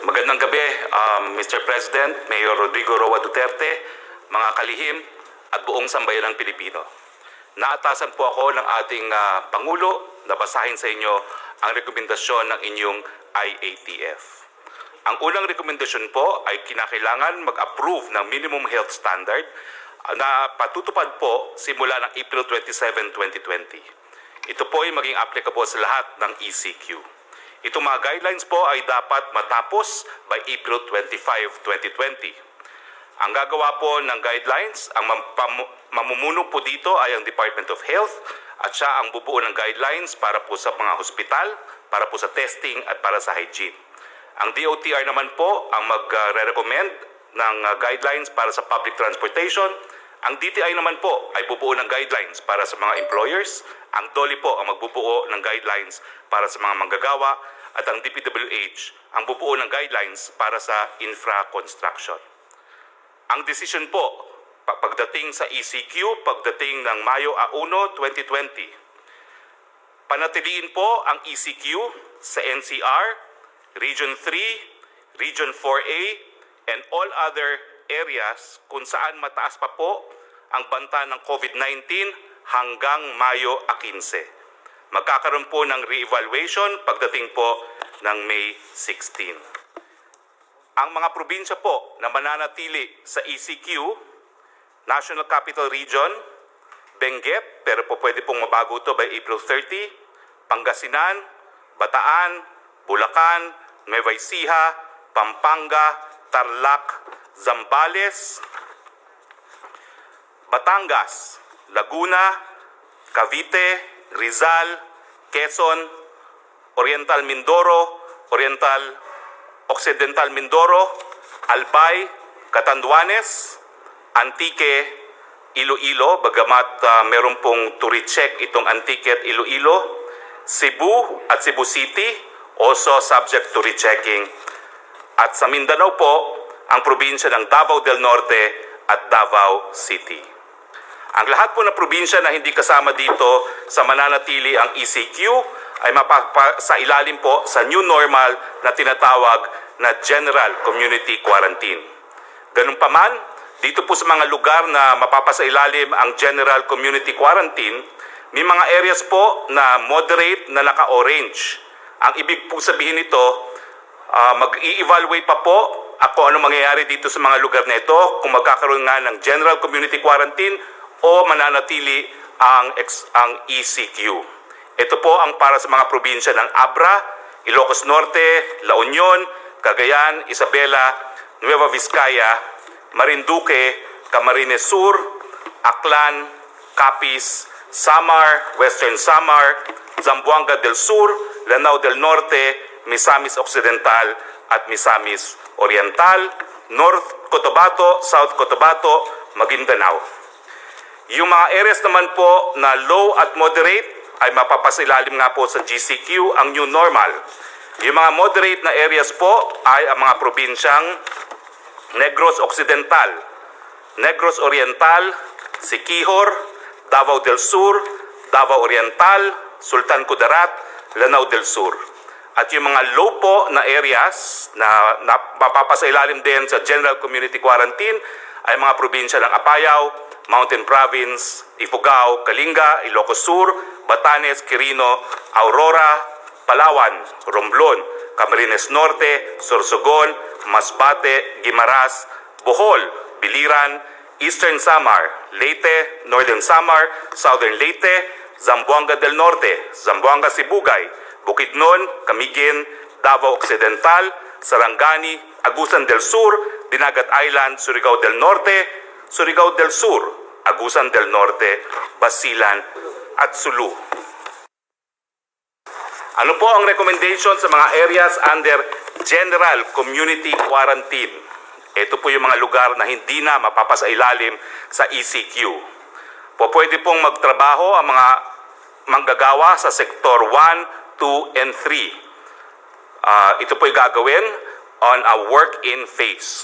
Magandang gabi, Mr. President, Mayor Rodrigo Roa Duterte, mga kalihim at buong sambayanang Pilipino. Naatasan po ako ng ating Pangulo na basahin sa inyo ang rekomendasyon ng inyong IATF. Ang unang rekomendasyon po ay kinakailangan mag-approve ng minimum health standard na patutupad po simula ng April 27, 2020. Ito po ay maging applicable sa lahat ng ECQ. Itong mga guidelines po ay dapat matapos by April 25, 2020. Ang gagawa po ng guidelines, ang mamumuno po dito ay ang Department of Health at siya ang bubuo ng guidelines para po sa mga hospital, para po sa testing at para sa hygiene. Ang DOTR naman po ang magre-recommend ng guidelines para sa public transportation. Ang DTI naman po ay bubuo ng guidelines para sa mga employers. Ang DOLI po ang magbubuo ng guidelines para sa mga manggagawa. At ang DPWH ang bubuo ng guidelines para sa infra-construction. Ang decision po, pagdating sa ECQ, pagdating ng Mayo 1, 2020, panatiliin po ang ECQ sa NCR, Region 3, Region 4A, and all other areas kung saan mataas pa po ang banta ng COVID-19 hanggang Mayo 15. Magkakaroon po ng re-evaluation pagdating po ng May 16. Ang mga probinsya po na mananatili sa ECQ, National Capital Region, Benguet, pero po pwede pong mabago ito by April 30, Pangasinan, Bataan, Bulacan, Nueva Ecija, Pampanga, Tarlac, Zambales, Batangas, Laguna, Cavite, Rizal, Quezon, Oriental Mindoro, Occidental Mindoro, Albay, Catanduanes, Antique, Iloilo, bagamat meron pong to recheck itong Antique at Iloilo, Cebu at Cebu City, also subject to rechecking. At sa Mindanao po, ang probinsya ng Davao del Norte at Davao City. Ang lahat po ng probinsya na hindi kasama dito sa mananatili ang ECQ ay sa ilalim po sa new normal na tinatawag na General Community Quarantine. Ganun pa man, dito po sa mga lugar na mapapasailalim ang General Community Quarantine, may mga areas po na moderate na naka-orange. Ang ibig po sabihin nito, mag-i-evaluate pa po ako ano mangyayari dito sa mga lugar na ito kung magkakaroon nga ng General Community Quarantine o mananatili ang ECQ. Ito po ang para sa mga probinsya ng Abra, Ilocos Norte, La Union, Cagayan, Isabela, Nueva Vizcaya, Marinduque, Camarines Sur, Aklan, Capiz, Samar, Western Samar, Zamboanga del Sur, Lanao del Norte, Misamis Occidental at Misamis Oriental, North Cotabato, South Cotabato, Maguindanao. Yung mga areas naman po na low at moderate ay mapapasilalim nga po sa GCQ, ang new normal. Yung mga moderate na areas po ay ang mga probinsyang Negros Occidental, Negros Oriental, Siquijor, Davao del Sur, Davao Oriental, Sultan Kudarat, Lanao del Sur. At yung mga low po na areas na mapapasailalim din sa General Community Quarantine ay mga probinsya ng Apayao, Mountain Province, Ifugao, Kalinga, Ilocos Sur, Batanes, Quirino, Aurora, Palawan, Romblon, Camarines Norte, Sorsogon, Masbate, Guimaras, Bohol, Biliran, Eastern Samar, Leyte, Northern Samar, Southern Leyte, Zamboanga del Norte, Zamboanga Sibugay, Bukidnon, Camiguin, Davao Occidental, Sarangani, Agusan del Sur, Dinagat Island, Surigao del Norte, Surigao del Sur, Agusan del Norte, Basilan at Sulu. Ano po ang recommendation sa mga areas under General Community Quarantine? Ito po yung mga lugar na hindi na mapapasailalim sa ECQ. Pwede pong magtrabaho ang mga manggagawa sa Sector 1, 2, and 3. Ito po yung gagawin on a work-in phase.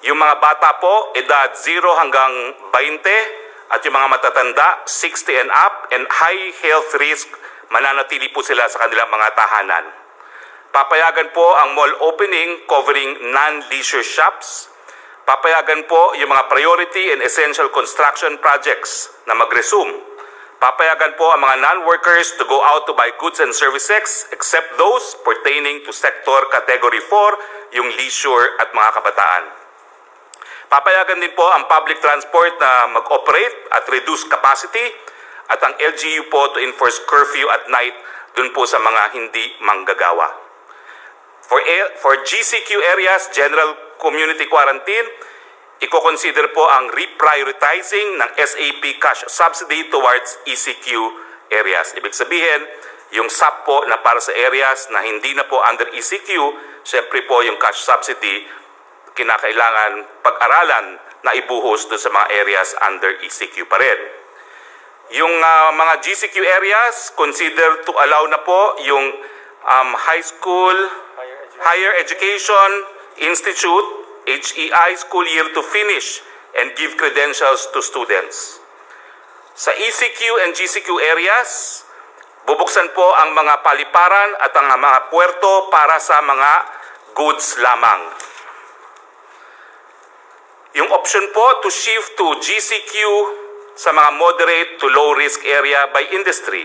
Yung mga bata po, edad 0 hanggang 20, at yung mga matatanda, 60 and up, and high health risk, mananatili po sila sa kanilang mga tahanan. Papayagan po ang mall opening covering non-leisure shops. Papayagan po yung mga priority and essential construction projects na mag-resume. Papayagan po ang mga non-workers to go out to buy goods and services except those pertaining to sector category 4, yung leisure at mga kabataan. Papayagan din po ang public transport na mag-operate at reduce capacity at ang LGU po to enforce curfew at night dun po sa mga hindi manggagawa. For GCQ areas, general community quarantine, i-consider po ang reprioritizing ng SAP cash subsidy towards ECQ areas. Ibig sabihin, yung SAP po na para sa areas na hindi na po under ECQ, syempre po yung cash subsidy, kinakailangan pag-aralan na ibuhos doon sa mga areas under ECQ pa rin. Yung mga GCQ areas, consider to allow na po yung high school, higher education institute, HEI school year to finish and give credentials to students. Sa ECQ and GCQ areas, bubuksan po ang mga paliparan at ang mga puerto para sa mga goods lamang. Yung option po to shift to GCQ sa mga moderate to low risk area by industry.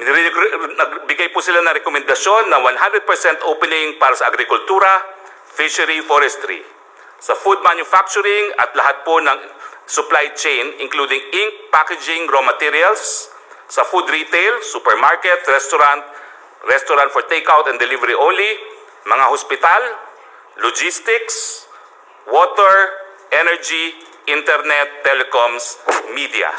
Nagbigay po sila ng rekomendasyon na 100% opening para sa agrikultura, fishery, forestry, sa food manufacturing at lahat po ng supply chain including ink, packaging, raw materials, sa food retail, supermarket, restaurant for takeout and delivery only, mga hospital, logistics, water, energy, internet, telecoms, media.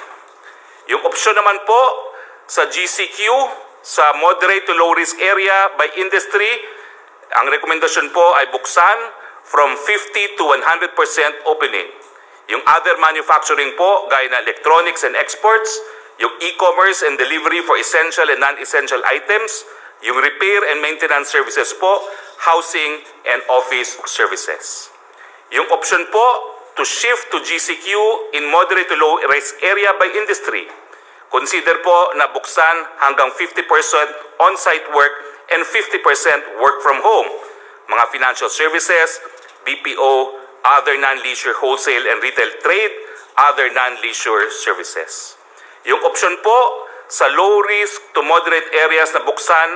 Yung option naman po sa GCQ, sa moderate to low risk area by industry, ang rekomendasyon po ay buksan from 50 to 100% opening. Yung other manufacturing po, gaya na electronics and exports, yung e-commerce and delivery for essential and non-essential items, yung repair and maintenance services po, housing and office services. Yung option po to shift to GCQ in moderate to low risk area by industry, consider po na buksan hanggang 50% on-site work and 50% work from home. Mga financial services, BPO, other non-leisure wholesale and retail trade, other non-leisure services. Yung option po sa low risk to moderate areas na buksan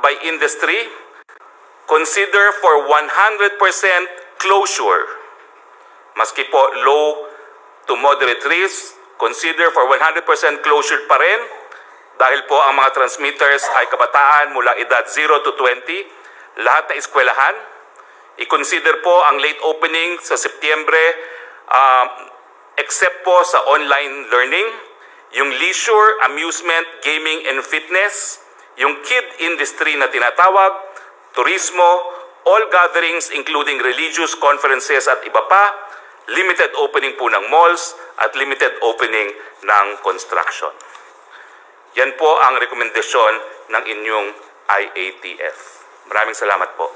by industry, consider for 100% closure. Maski po low to moderate risk, consider for 100% closure pa rin dahil po ang mga transmitters ay kabataan mula edad 0 to 20, lahat na eskwelahan. I-consider po ang late opening sa Setyembre except po sa online learning, yung leisure, amusement, gaming and fitness, yung kid industry na tinatawag, turismo, all gatherings including religious conferences at iba pa, limited opening po ng malls at limited opening ng construction. Yan po ang rekomendasyon ng inyong IATF. Maraming salamat po.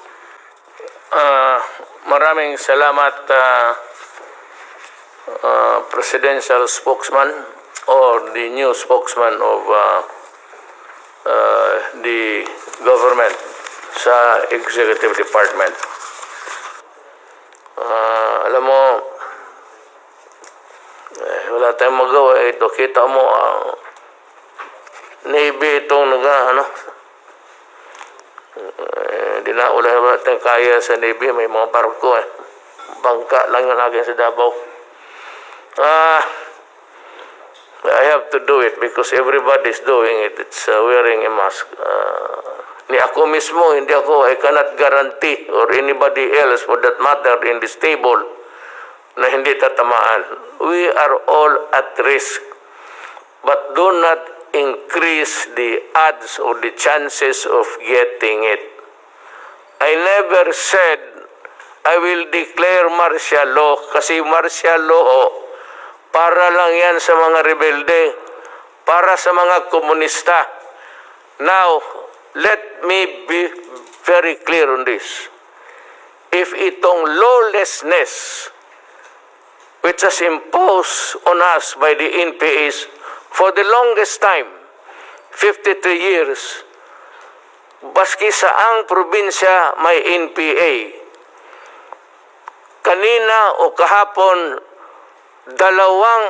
Maraming salamat, Presidential Spokesman or the new spokesman of the government sa Executive Department. Alam mo, wala tayong magawa. Ito, kita mo, Navy itong di na wala tayong kaya sa Navy. May mga barko bangka lang yung akin sa Davao. I have to do it because everybody's doing it. It's wearing a mask. Ni ako mismo, hindi ako, I cannot guarantee or anybody else for that matter in this table na hindi tatamaan. We are all at risk. But do not increase the odds or the chances of getting it. I never said I will declare martial law kasi martial law para lang yan sa mga rebelde, para sa mga komunista. Now, let me be very clear on this. If itong lawlessness which was imposed on us by the NPAs for the longest time, 53 years, baski saang probinsya may NPA. Kanina o kahapon, dalawang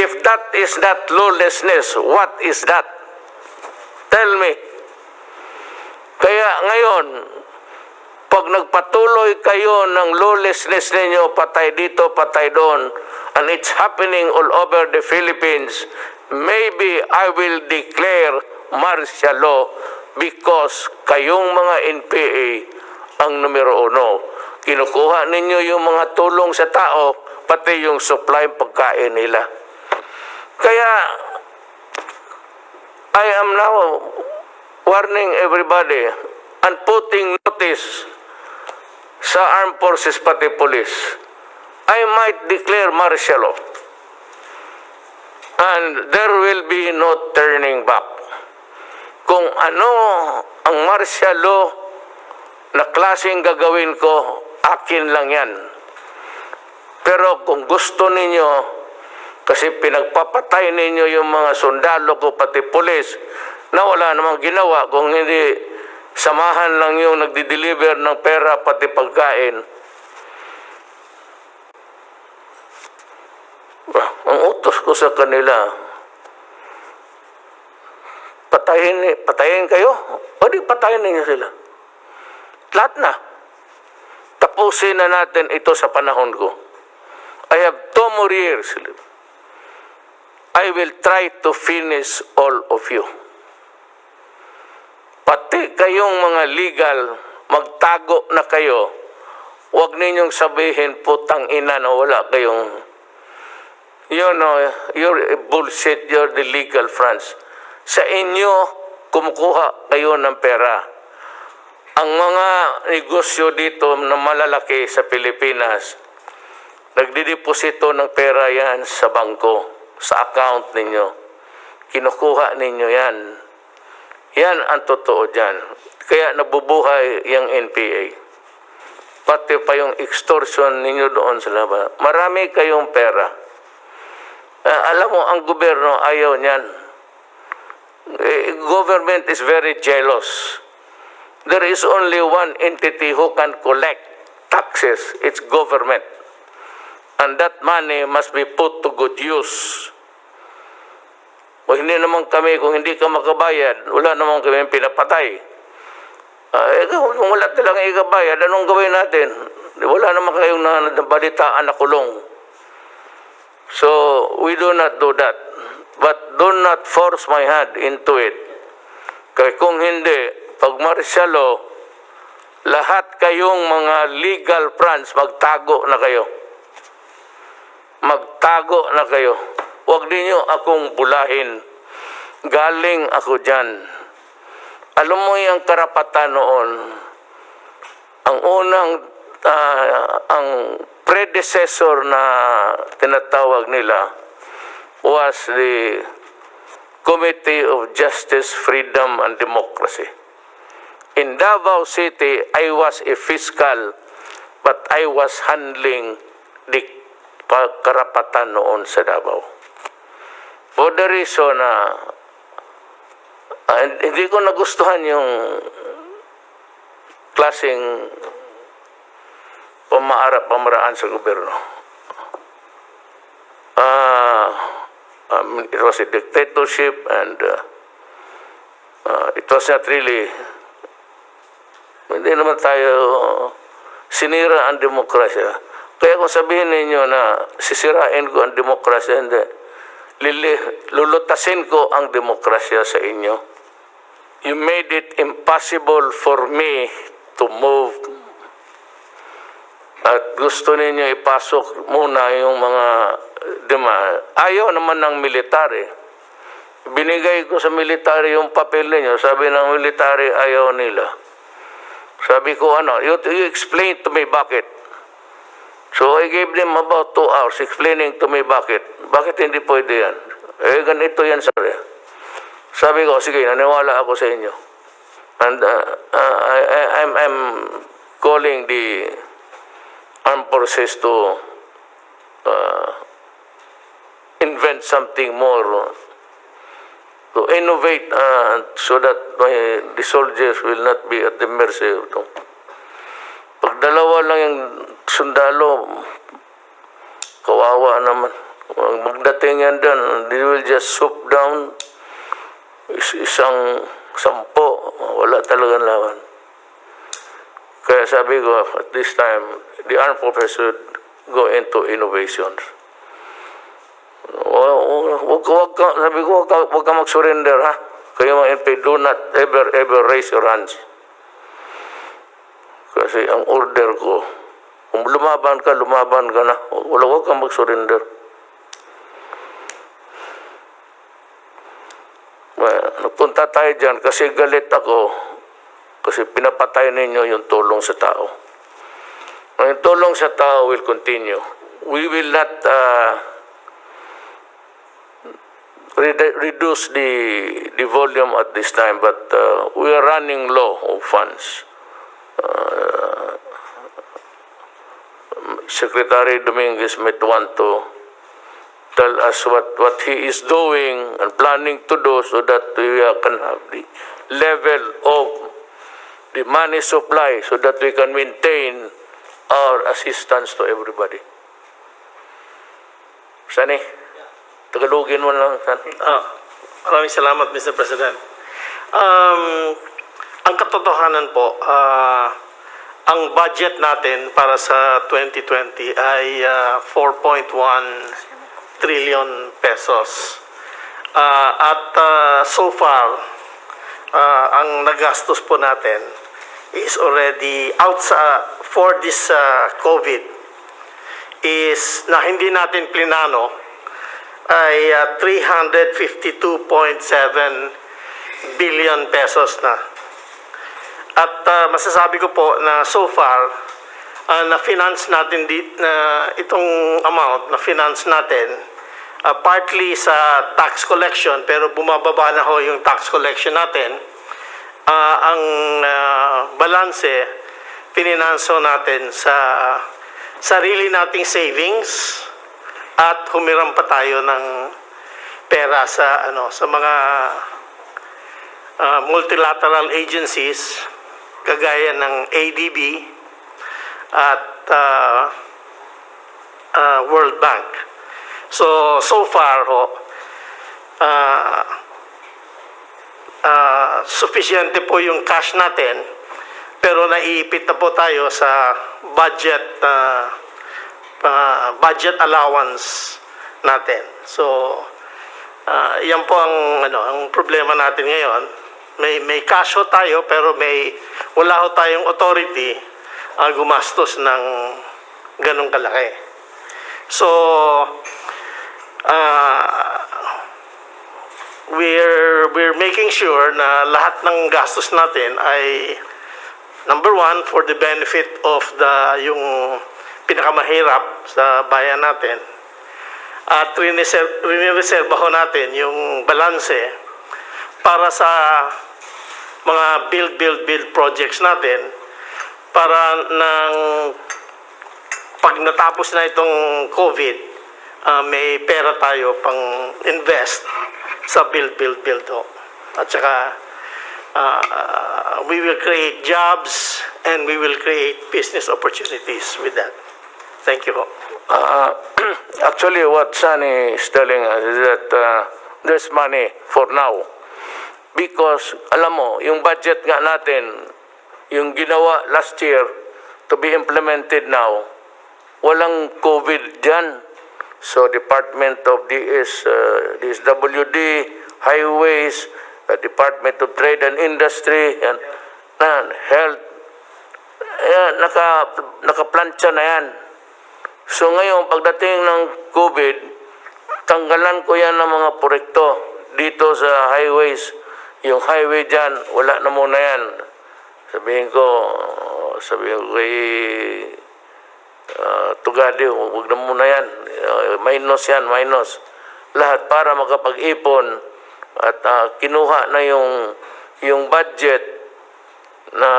if that is not lawlessness, what is that? Tell me. Kaya ngayon, pag nagpatuloy kayo ng lawlessness ninyo, patay dito, patay doon, and it's happening all over the Philippines, maybe I will declare martial law because kayong mga NPA ang numero uno. Kinukuha ninyo yung mga tulong sa tao, pati yung supply pagkain nila. Kaya, I am now warning everybody and putting notice sa armed forces pati police. I might declare martial law. And there will be no turning back. Kung ano ang martial law na klaseng gagawin ko, akin lang yan. Pero kung gusto ninyo, kasi pinagpapatay ninyo yung mga sundalo ko pati pulis na wala namang ginawa kung hindi samahan lang yung nagdi-deliver ng pera pati pagkain. Ang utos ko sa kanila, patayin kayo? O di patayin ninyo sila. Lahat na. Tapusin na natin ito sa panahon ko. I have 2 more years. I will try to finish all of you. Pati kayong mga legal, magtago na kayo. Huwag ninyong sabihin, putang ina na wala kayong, you're a bullshit, you're the legal France. Sa inyo, kumukuha kayo ng pera. Ang mga negosyo dito na malalaki sa Pilipinas, nagdideposito ng pera yan sa bangko, sa account ninyo. Kinukuha ninyo yan. Yan ang totoo dyan. Kaya nabubuhay yung NPA. Pati pa yung extortion ninyo doon sa labas. Marami kayong pera. Alam mo, ang gobyerno ayaw niyan. Government is very jealous. There is only one entity who can collect taxes. It's government. And that money must be put to good use. O hindi naman kami, kung hindi ka makabayad, wala naman kami pinapatay. Kung wala talagang ikabayad, anong gawin natin? Wala naman kayong nabalitaan na kulong. So, we do not do that. But do not force my hand into it. Kaya kung hindi, pag martial law, lahat kayong mga legal fronts, magtago na kayo. Magtago na kayo. Huwag ninyo akong bulahin. Galing ako dyan. Alam mo yung karapatan noon, ang unang, ang predecessor na tinatawag nila was the Committee of Justice, Freedom, and Democracy. In Davao City, I was a fiscal, but I was handling the karapatan noon sa Davao. For the reason na hindi ko nagustuhan yung klaseng pamaraan sa gobyerno. It was a dictatorship and it was not really, hindi naman tayo sinira ang demokrasya. Kaya kung sabihin ninyo na sisirain ko ang demokrasya, hindi. Lulutasin ko ang demokrasya sa inyo. You made it impossible for me to move. At gusto ninyo ipasok muna yung mga ayaw naman ng military. Binigay ko sa military yung papel ninyo. Sabi ng military, ayaw nila. Sabi ko, you explain to me bakit. So I gave them about 2 hours explaining to me bakit. Bakit hindi pwede yan? Ganito yan, sir. Sabi ko, sige, naniwala ako sa inyo. And I'm calling the armed forces to invent something more, to innovate so that the soldiers will not be at the mercy of them. Pag dalawa lang yung sundalo, kawawa naman. Magdating yan dyan, they will just swoop down isang 10, wala talagang laban. Kaya sabi ko, at this time, the armed forces should go into innovations. Sabi ko, huwag ka mag-surrender, ha? Kayo mga NP, do not ever raise your hands. Kasi ang order ko, kung lumaban ka na. Huwag kang mag-surrender. Napunta tayo dyan kasi galit ako kasi pinapatay ninyo yung tulong sa tao. Yung tulong sa tao will continue. We will not reduce the volume at this time, but we are running low of funds. Secretary Dominguez might want to tell us what he is doing and planning to do so that we can have the level of the money supply so that we can maintain our assistance to everybody. Sani? Tagalogin mo lang, Sani. Maraming salamat, Mr. President. Ang katotohanan po, ang budget natin para sa 2020 ay 4.1 trillion pesos. At so far, ang nagastos po natin is already for this COVID is na hindi natin plinano ay 352.7 billion pesos na. At masasabi ko po na so far, na-finance natin itong amount, na-finance natin partly sa tax collection, pero bumababa na ho yung tax collection natin. Ang balanse, pininanso natin sa sarili nating savings at humiram pa tayo ng pera sa mga multilateral agencies kagaya ng ADB at World Bank. So far ho, sufficiente po yung cash natin, pero naiipit na po tayo sa budget allowance natin. So yan po ang problema natin ngayon. May cash ho tayo, pero wala ho tayong authority gumastos ng ganong kalaki. So we're making sure na lahat ng gastos natin ay number one, for the benefit of yung pinakamahirap sa bayan natin. At rinireserba ho natin yung balanse para sa mga build projects natin, para pag natapos na itong COVID, may pera tayo pang invest sa build ho. At saka we will create jobs and we will create business opportunities with that. Thank you. Actually, what Sunny is telling us is that there's money for now. Because, alam mo, yung budget nga natin, yung ginawa last year to be implemented now, walang COVID dyan. So, Department of DSWD, Highways, Department of Trade and Industry, and Health, nakaplansya na yan. So, ngayon, pagdating ng COVID, tanggalan ko yan ng mga proyekto dito sa highways. Yung highway dyan, wala na muna yan. Sabihin ko kay Tugadi, huwag na muna yan. Minus yan. Lahat para makapag-ipon at kinuha na yung budget na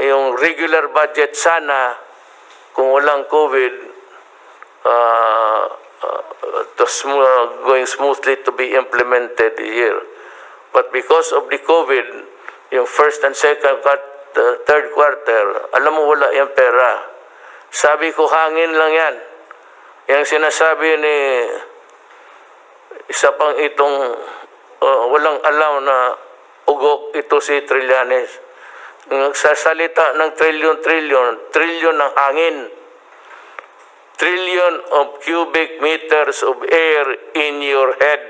yung regular budget sana kung walang COVID, going smoothly to be implemented here. But because of the COVID, yung first and second, third quarter, alam mo wala yung pera. Sabi ko, hangin lang yan. Yung sinasabi ni isa pang itong walang alam na ugok, ito si Trillanes. Nagsasalita ng trillion ng hangin. Trillion of cubic meters of air in your head.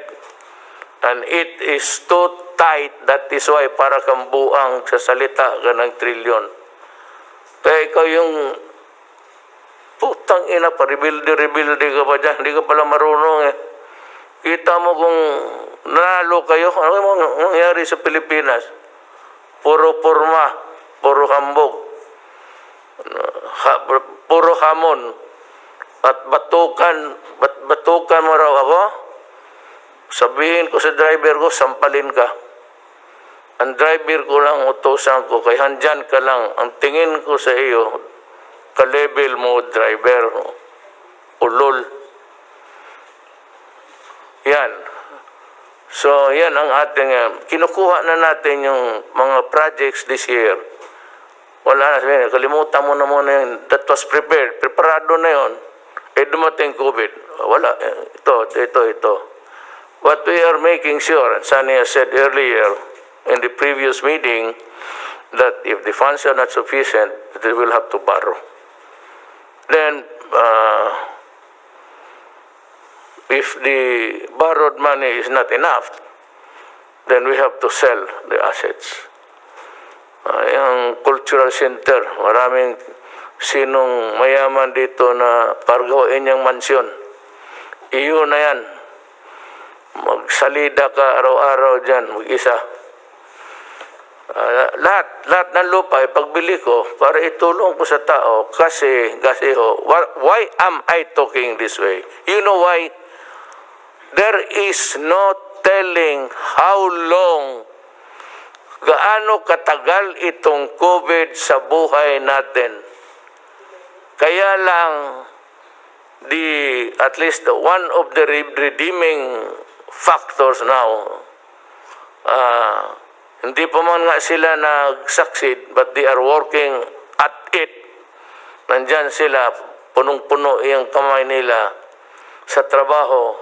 And it is too tight. That is why para kang buang sa salita ka ng trillion. Kaya ikaw yung putang ina pa, rebuilde ka pa dyan. Hindi ka pala marunong eh. Kita mo kung nanalo kayo, ano yung nangyari sa Pilipinas? Puro porma, puro hambog, puro hamon, at batukan mo raw ako. Sabihin ko sa driver ko, sampalin ka. Ang driver ko lang, utosan ko, kaya handyan ka lang. Ang tingin ko sa iyo, ka-level mo, driver, ulol. Yan. So, yan ang ating, kinukuha na natin yung mga projects this year. Wala na, sabihin, kalimutan mo na muna yun. That was prepared. Preparado na yun. Dumating COVID. Wala. Ito. But we are making sure, and Sunny has said earlier in the previous meeting, that if the funds are not sufficient, they will have to borrow. Then, if the borrowed money is not enough, then we have to sell the assets. Yung cultural center, maraming sinong mayaman dito na pargawain niyang mansyon. Iyo na yan. Magsalida ka araw-araw dyan, mag-isa. Lahat ng lupa, pagbili ko, para itulong ko sa tao, kasi why am I talking this way? You know why? There is no telling how long, gaano katagal itong COVID sa buhay natin. Kaya lang, at least one of the redeeming factors now, hindi pa man nga sila nag-succeed, but they are working at it. Nandyan sila, punong-puno yung kamay nila sa trabaho,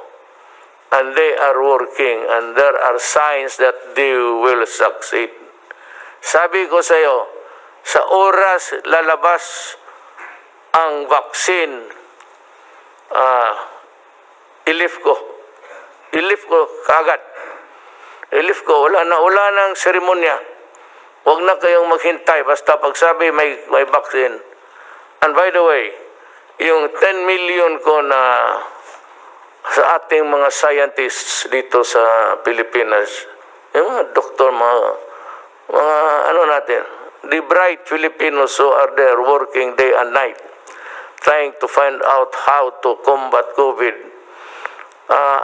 and they are working, and there are signs that they will succeed. Sabi ko sa iyo, sa oras lalabas ang vaccine, ilif ko kagad. Ilif ko, wala nang seremonya. Huwag na kayong maghintay, basta pagsabi may vaccine. And by the way, yung 10 million ko na sa ating mga scientists dito sa Pilipinas, yung mga doktor, mga ano natin, the bright Filipinos who are there working day and night, trying to find out how to combat COVID.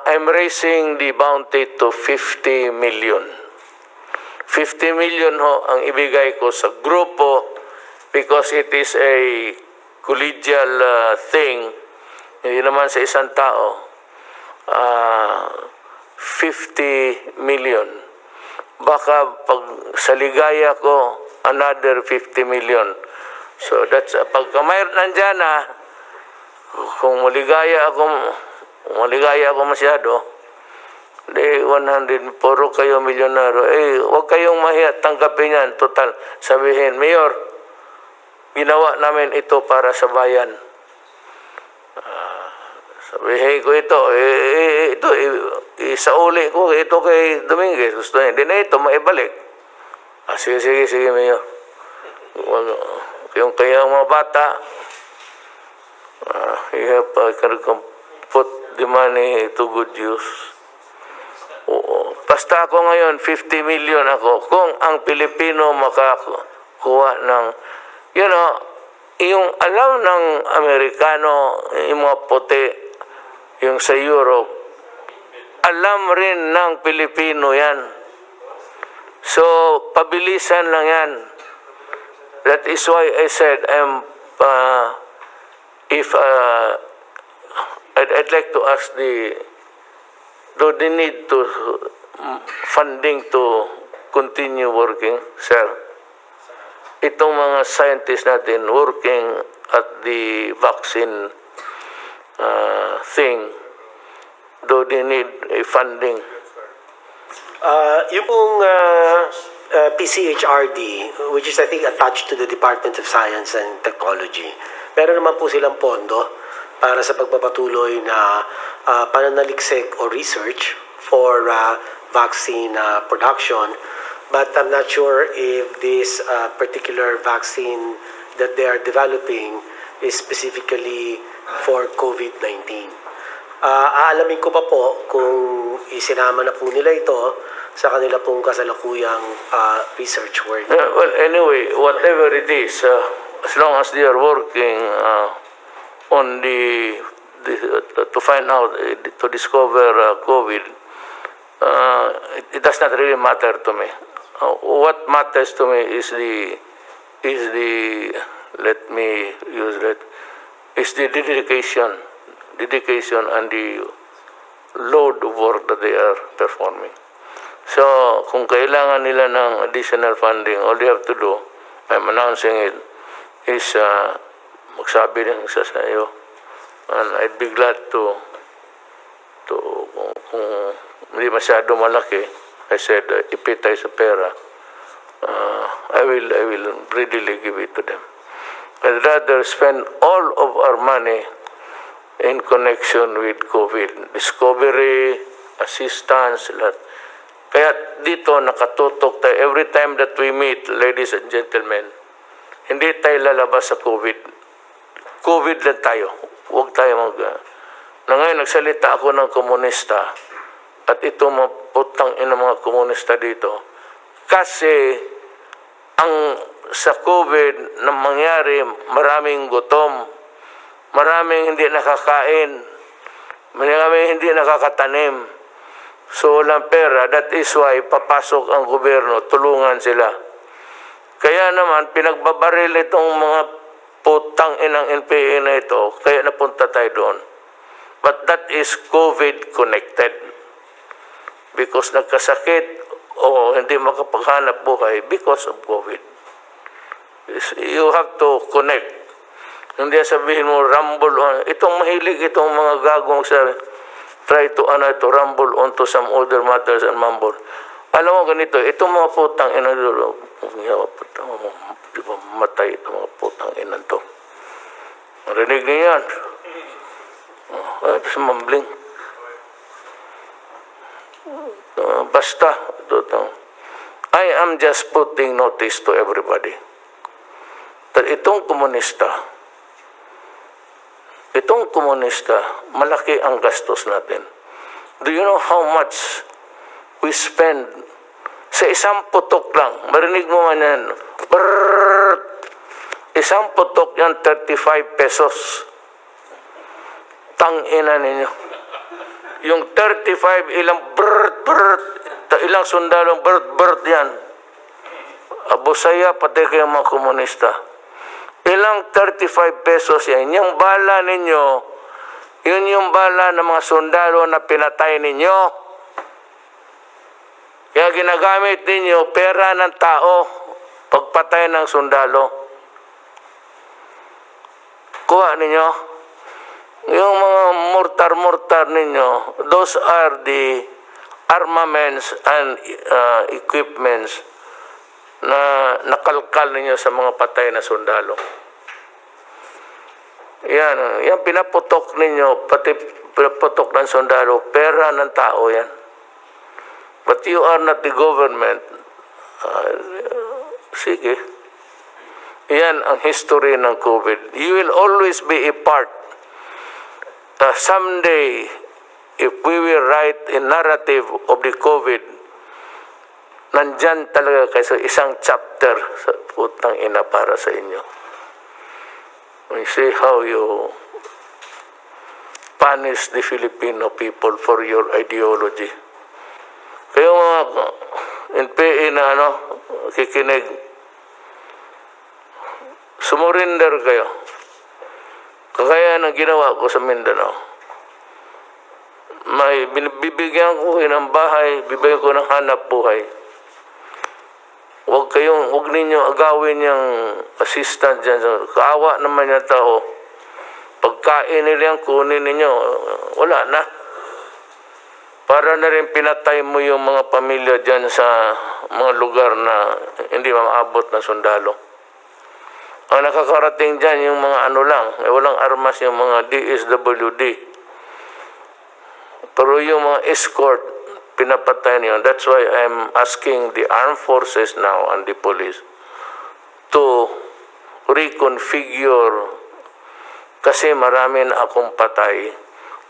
I'm raising the bounty to 50 million. 50 million ho ang ibigay ko sa grupo because it is a collegial thing. Hindi naman sa isang tao. 50 million. Baka pag sa ligaya ko, another 50 million. So that's, pagka mayroon nandyan kung maligaya ako masyado, di 100, puro kayo milyonaro. Huwag kayong mahiya, tanggapin yan. Total, sabihin, Mayor, ginawa namin ito para sa bayan. Sabihin ko ito, isauli ko, ito kay Dominguez. Gusto niya, hindi na ito, maibalik. Sige, Mayor. Yung kayang mga bata, you have can put the money to good use. Oo. Basta ako ngayon, 50 million ako. Kung ang Pilipino makakuha ng, yung alam ng Amerikano, yung mga puti, yung sa Europe, alam rin ng Pilipino yan. So, pabilisan lang yan. That is why I said if I'd like to ask do they need to funding to continue working, sir? Itong mga scientists natin working at the vaccine thing, do they need a funding? Yung pong PCHRD, which is I think attached to the Department of Science and Technology, meron naman po silang pondo para sa pagpapatuloy na pananaliksik o research for vaccine production. But I'm not sure if this particular vaccine that they are developing is specifically for COVID-19. Aalamin ko pa po kung isinama na po nila ito sa kanila pong kasalukuyang research work. Well, anyway, whatever it is, as long as they are working on to find out, to discover COVID, it does not really matter to me. What matters to me is the let me use that, is the dedication and the load of work that they are performing. So, kung kailangan nila ng additional funding, all they have to do, I'm announcing it, is magsabi din sa iyo. And I'd be glad to kung hindi masyado malaki, I said, ipitay sa pera, I will readily give it to them. I'd rather spend all of our money in connection with COVID. Discovery, assistance, lahat. Kaya dito nakatutok tayo. Every time that we meet, ladies and gentlemen, hindi tayo lalabas sa COVID. COVID lang tayo. Huwag tayo na ngayon, nagsalita ako ng komunista at ito mga putang ina mga komunista dito. Kasi sa COVID na mangyari, maraming gutom, maraming hindi nakakain, maraming hindi nakakatanim. So walang pera. That is why papasok ang gobyerno, tulungan sila. Kaya naman, pinagbabaril itong mga putang inang NPA na ito, kaya napunta tayo doon. But that is COVID connected. Because nagkasakit o hindi makapaghanap buhay because of COVID. You have to connect. Hindi sabihin mo, rumble on. Itong mahilig, itong mga gagong sabi, try to rumble onto some other matters and mumble. Alam mo ganito, itong mga putang ina, di ba matay itong mga putang ina to. Rinig niyo yan. Mumbling. Basta, I am just putting notice to everybody that itong komunista, malaki ang gastos natin. Do you know how much we spend sa isang putok lang? Marinig mo man yan. Brrrr! Isang putok yan, 35 pesos. Tangina ninyo. Yung 35, ilang brrrr, ilang sundalong brrrr yan. Abusaya, pati kayo mga komunista. Ilang 35 pesos yan. Yung bala ninyo, yun yung bala ng mga sundalo na pinatay ninyo. Kaya ginagamit ninyo pera ng tao pagpatay ng sundalo. Kuha ninyo. Yung mga mortar ninyo, those are the armaments and equipments na nakalkal ninyo sa mga patay na sundalo. Yan pinaputok ninyo, pati pinaputok ng sundalo, pera ng tao yan. But you are not the government. Sige. Yan ang history ng COVID. You will always be a part. Someday, if we will write a narrative of the COVID, nandyan talaga kayo isang chapter sa putang ina para sa inyo. We see how you punish the Filipino people for your ideology. Kayo mga NPA na kikinig, sumurinder kayo. Kagaya ng ginawa ko sa Mindanao. Bibigyan ko kayo ng bahay, bibigyan ko ng hanap buhay. Huwag ninyo agawin yung assistant dyan. Kaawa naman yung tao. Pagkain nila yan, kunin ninyo, wala na. Para na rin pinatay mo yung mga pamilya dyan sa mga lugar na hindi maabot ng sundalo. Ang nakakarating dyan yung mga ano lang, walang armas yung mga DSWD. Pero yung mga escort, pinapatay niyo. That's why I'm asking the armed forces now and the police to reconfigure, kasi marami na akong patay,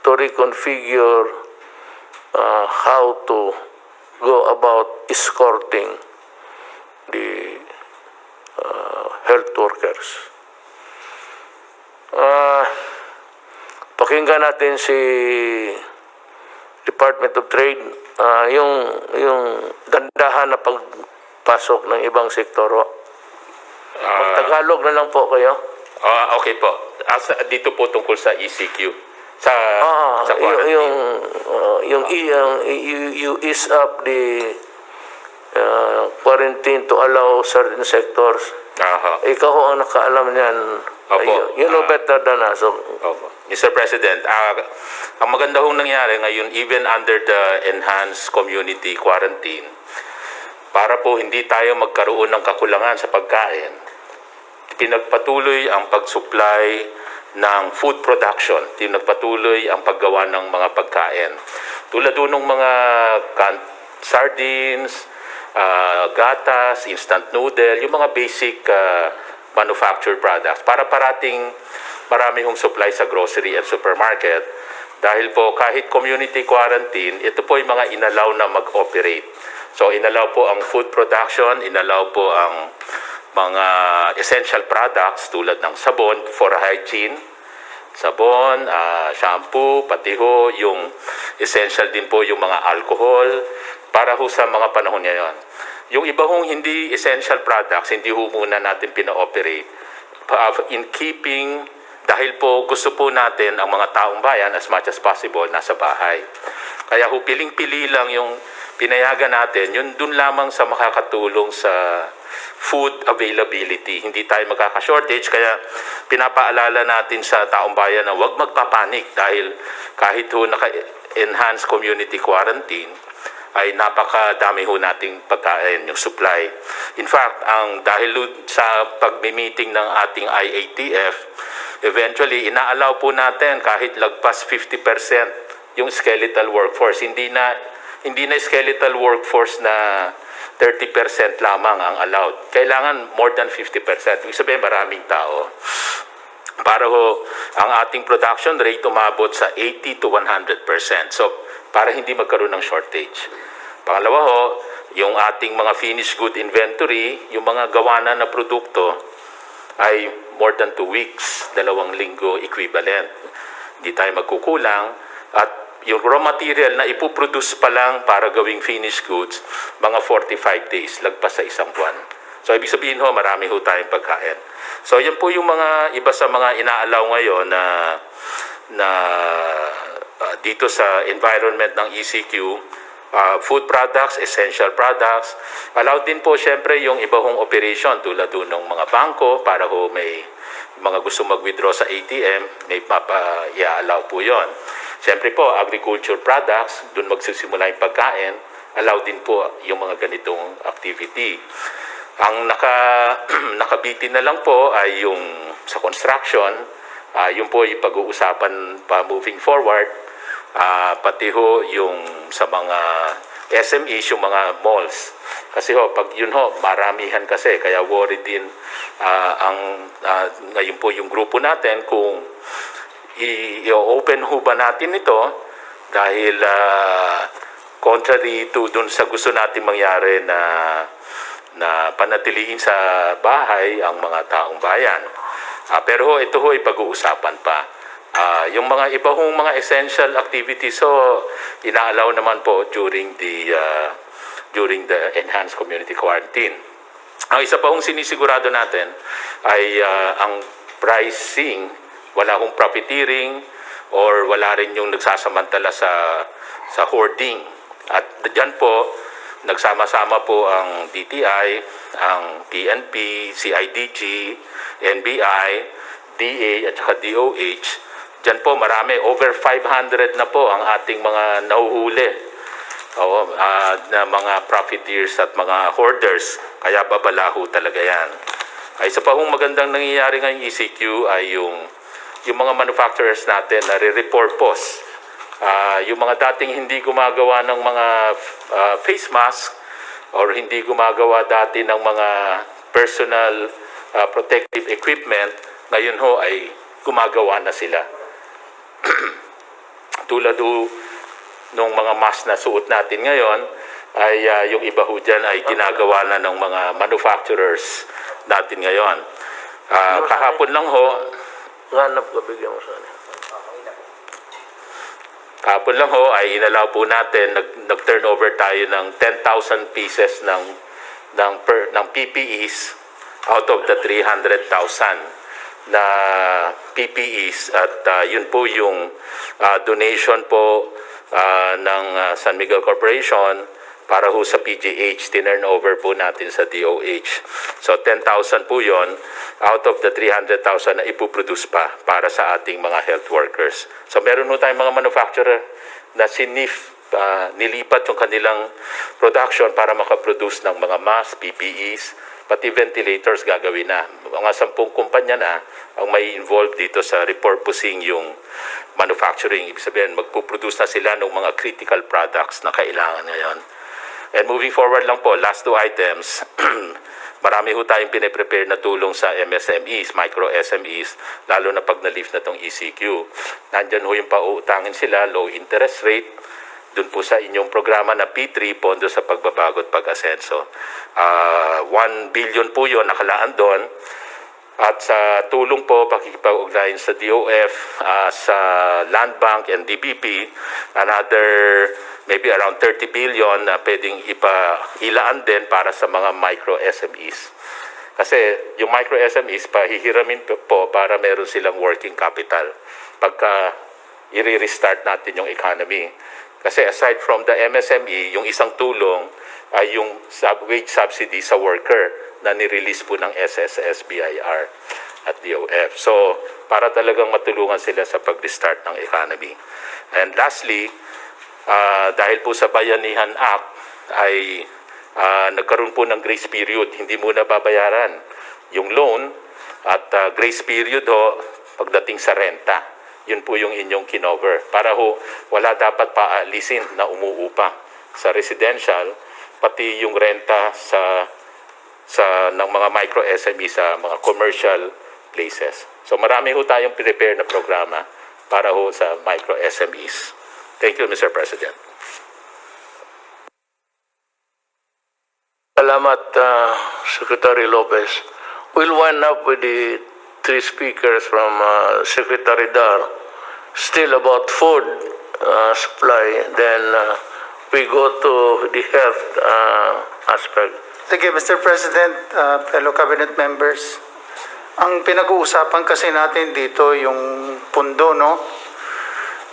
to reconfigure how to go about escorting the health workers. Pakinggan natin si Department of Trade, yung dandahan na pagpasok ng ibang sektor. Tagalog na lang po kayo. Okay po. Dito po tungkol sa ECQ. Sa quarantine. You ease up the quarantine to allow certain sectors. Ikaw ang nakaalam niyan. Opo. You know better than us. Opo. Mr. President, ang maganda hong nangyari ngayon, even under the enhanced community quarantine, para po hindi tayo magkaroon ng kakulangan sa pagkain, pinagpatuloy ang pag-supply ng food production, pinagpatuloy ang paggawa ng mga pagkain. Tulad ng mga sardines, gatas, instant noodle, yung mga basic manufactured products, para parating marami hong supply sa grocery and supermarket. Dahil po kahit community quarantine, ito po yung mga inalaw na mag-operate. So inalaw po ang food production, inalaw po ang mga essential products tulad ng sabon for hygiene, sabon, shampoo, pati ho yung essential din po yung mga alcohol para ho sa mga panahon ngayon. Yung iba hong hindi essential products, hindi ho muna natin pina-operate in keeping, dahil po gusto po natin ang mga taong bayan as much as possible nasa bahay. Kaya ho piling-pili lang yung pinayagan natin, yun dun lamang sa makakatulong sa food availability. Hindi tayo magkaka-shortage, kaya pinapaalala natin sa taong bayan na huwag magpapanik dahil kahit ho naka-enhanced community quarantine, ay napakadami ho nating pagkain, yung supply. In fact, dahil sa pagmi-meeting ng ating IATF, eventually, inaalaw po natin kahit lagpas 50% yung skeletal workforce. Hindi na skeletal workforce na 30% lamang ang allowed. Kailangan more than 50%. Ibig sabihin, maraming tao. Para ho, ang ating production rate umabot sa 80 to 100%. So, para hindi magkaroon ng shortage. Pangalawa ho, yung ating mga finished good inventory, yung mga gawanan na produkto, ay more than 2 weeks, 2 linggo equivalent. Hindi tayo magkukulang. At yung raw material na ipuproduce pa lang para gawing finished goods, mga 45 days, lagpas sa 1 buwan. So, ibig sabihin ho, marami ho tayong pagkain. So, yan po yung mga iba sa mga inaalaw ngayon na dito sa environment ng ECQ, food products, essential products. Allowed din po syempre yung iba hong operation tulad doon ng mga bangko para ho may mga gusto mag-withdraw sa ATM, may i-allow po yon. Siyempre po, agriculture products, doon magsisimula yung pagkain, allowed din po yung mga ganitong activity. Ang nakabitin na lang po ay yung sa construction, yun po yung pag-uusapan pa moving forward, pati ho yung sa mga SMEs, yung mga malls. Kasi ho, pag yun ho, maramihan kasi, kaya worried din ngayon po yung grupo natin kung i-open ho ba natin ito dahil contrary to dun sa gusto natin mangyari na panatiliin sa bahay ang mga taong bayan. Pero ho, ito ho ay pag-uusapan pa. Yung mga iba hong mga essential activities, so inaalaw naman po during the enhanced community quarantine. Ang isa pa hong sinisigurado natin ay ang pricing wala hong profiteering or wala rin yung nagsasamantala sa hoarding. At dyan po, nagsama-sama po ang DTI, ang PNP, CIDG, NBI, DA at saka DOH. Diyan po marami, over 500 na po ang ating mga nahuhuli. Na mga profiteers at mga hoarders, kaya babalaho talaga yan. Isa pa hong magandang nangyayari ngayong ECQ ay yung mga manufacturers natin na re-repurpose. Yung mga dating hindi gumagawa ng mga face mask or hindi gumagawa dati ng mga personal protective equipment, ngayon ho ay gumagawa na sila. Tulad nung mga mask na suot natin ngayon, ay yung iba ho dyan ay ginagawa na ng mga manufacturers natin ngayon. Kahapon lang ho, Hanap ka, bigyan mo sana. kahapon lang ho ay inalaw po natin, nag-turnover tayo ng 10,000 pieces ng PPEs out of the 300,000 na PPEs at yun po yung donation po ng San Miguel Corporation para ho sa PGH, tinurnover po natin sa DOH. So 10,000 po yon out of the 300,000 na ipuproduce pa para sa ating mga health workers. So meron ho tayong mga manufacturer na nilipat yung kanilang production para makaproduce ng mga mask, PPEs, pati ventilators gagawin na. Mga 10 kumpanya na ang may involved dito sa repurposing yung manufacturing. Ibig sabihin, magpuproduce na sila ng mga critical products na kailangan ngayon. And moving forward lang po, last 2 items, marami ho tayong piniprepare na tulong sa MSMEs, micro SMEs, lalo na pag na-lift na itong ECQ. Nandyan ho yung pauutangin sila, low interest rate, dun po sa inyong programa na P3, Pondo sa Pagbabago at Pag-asenso. 1 billion po yun, nakalaan doon. At sa tulong po, pakikipag-ugnayan sa DOF, sa Land Bank and DBP, another maybe around 30 billion na pwedeng ilaan din para sa mga micro SMEs. Kasi yung micro SMEs, pahihiramin po para meron silang working capital pagka i-restart natin yung economy. Kasi aside from the MSME, yung isang tulong ay yung wage subsidy sa worker na nirelease po ng SSS, BIR at DOF. So, para talagang matulungan sila sa pag-restart ng economy. And lastly, dahil po sa Bayanihan Act ay nagkaroon po ng grace period, hindi muna babayaran yung loan at grace period ho pagdating sa renta. Yun po yung inyong kinover. Para ho, wala dapat paalisin na umuupa sa residential, pati yung renta ng mga micro SME sa mga commercial places. So marami ho tayong prepare na programa para ho sa micro SMEs. Thank you, Mr. President. Salamat, Secretary Lopez. We'll wind up with the 3 speakers from Secretary Dar. Still about food supply. Then we go to the health aspect. Sige, Mr. President, fellow cabinet members, ang pinag-uusapan kasi natin dito yung pundo, no?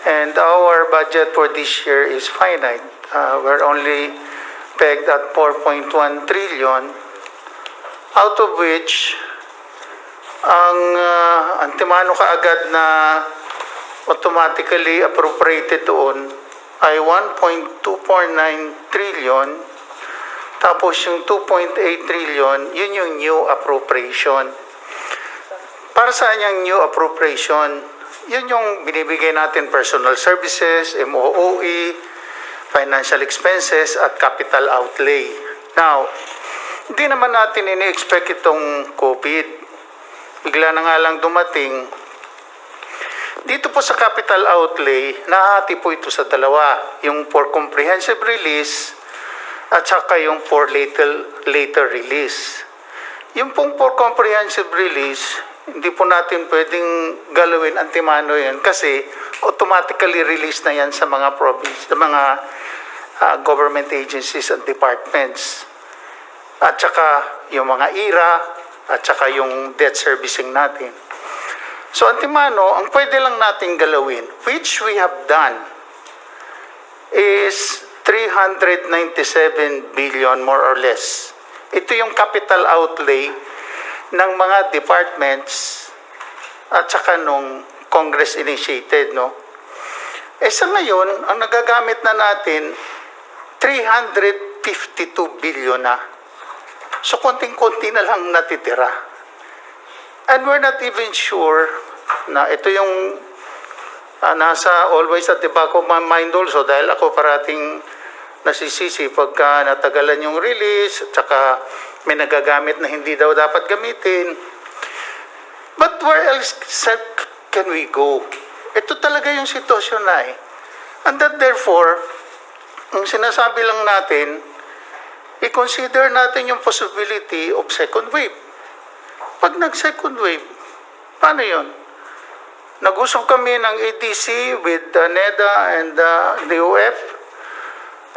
And our budget for this year is finite. We're only pegged at 4.1 trillion, out of which ang antimano kaagad na automatically appropriated doon ay 1.249 trillion. Tapos yung 2.8 trillion, yun yung new appropriation. Para saan yung new appropriation? Yun yung binibigay natin personal services, MOOE, financial expenses, at capital outlay. Now, hindi naman natin ini-expect itong COVID. Bigla na nga lang dumating. Dito po sa capital outlay, nahati po ito sa dalawa. Yung for comprehensive release, at saka yung for later release. Yung pong for comprehensive release, hindi po natin pwedeng galawin antimano yan kasi automatically release na yan sa mga province, sa mga government agencies and departments. At saka yung mga IRA, at saka yung debt servicing natin. So, antimano, ang pwede lang nating galawin, which we have done, is 397 billion more or less. Ito yung capital outlay ng mga departments at saka nung Congress initiated, no? Sa ngayon, ang nagagamit na natin, 352 billion na. So, konting-konti na lang natitira. And we're not even sure na ito yung nasa always at the back of my mind also dahil ako parating nasisisi pagka natagalan yung release at saka may nagagamit na hindi daw dapat gamitin. But where else can we go? Ito talaga yung sitwasyon na eh. And that therefore, ang sinasabi lang natin, i-consider natin yung possibility of second wave. Pag nag-second wave, paano yun? Nag-usap kami ng ADC with NEDA and the UF,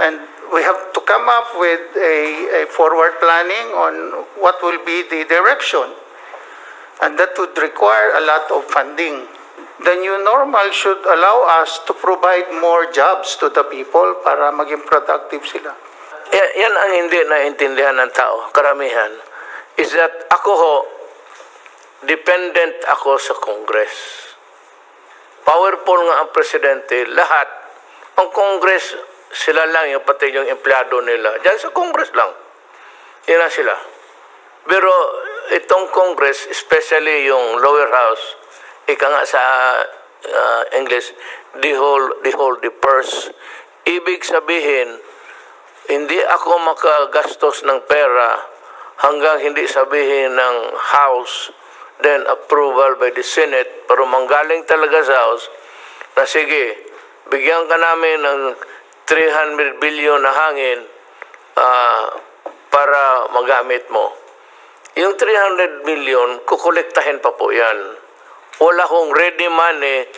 and we have to come up with a forward planning on what will be the direction. And that would require a lot of funding. The new normal should allow us to provide more jobs to the people para maging productive sila. Yan ang hindi naintindihan ng tao, karamihan, is that ako ho, dependent ako sa Congress. Powerful nga ang presidente, lahat. Ang Congress, sila lang, yung pati yung empleyado nila. Diyan sa Congress lang. Yan na sila. Pero itong Congress, especially yung lower house, ika nga sa English, the purse. Ibig sabihin, hindi ako makagastos ng pera hanggang hindi sabihin ng House, then approval by the Senate, pero manggaling talaga sa House, na sige, bigyan ka namin ng 300 billion na hangin para magamit mo. Yung 300 million, kukolektahin pa po yan. Wala kong ready money.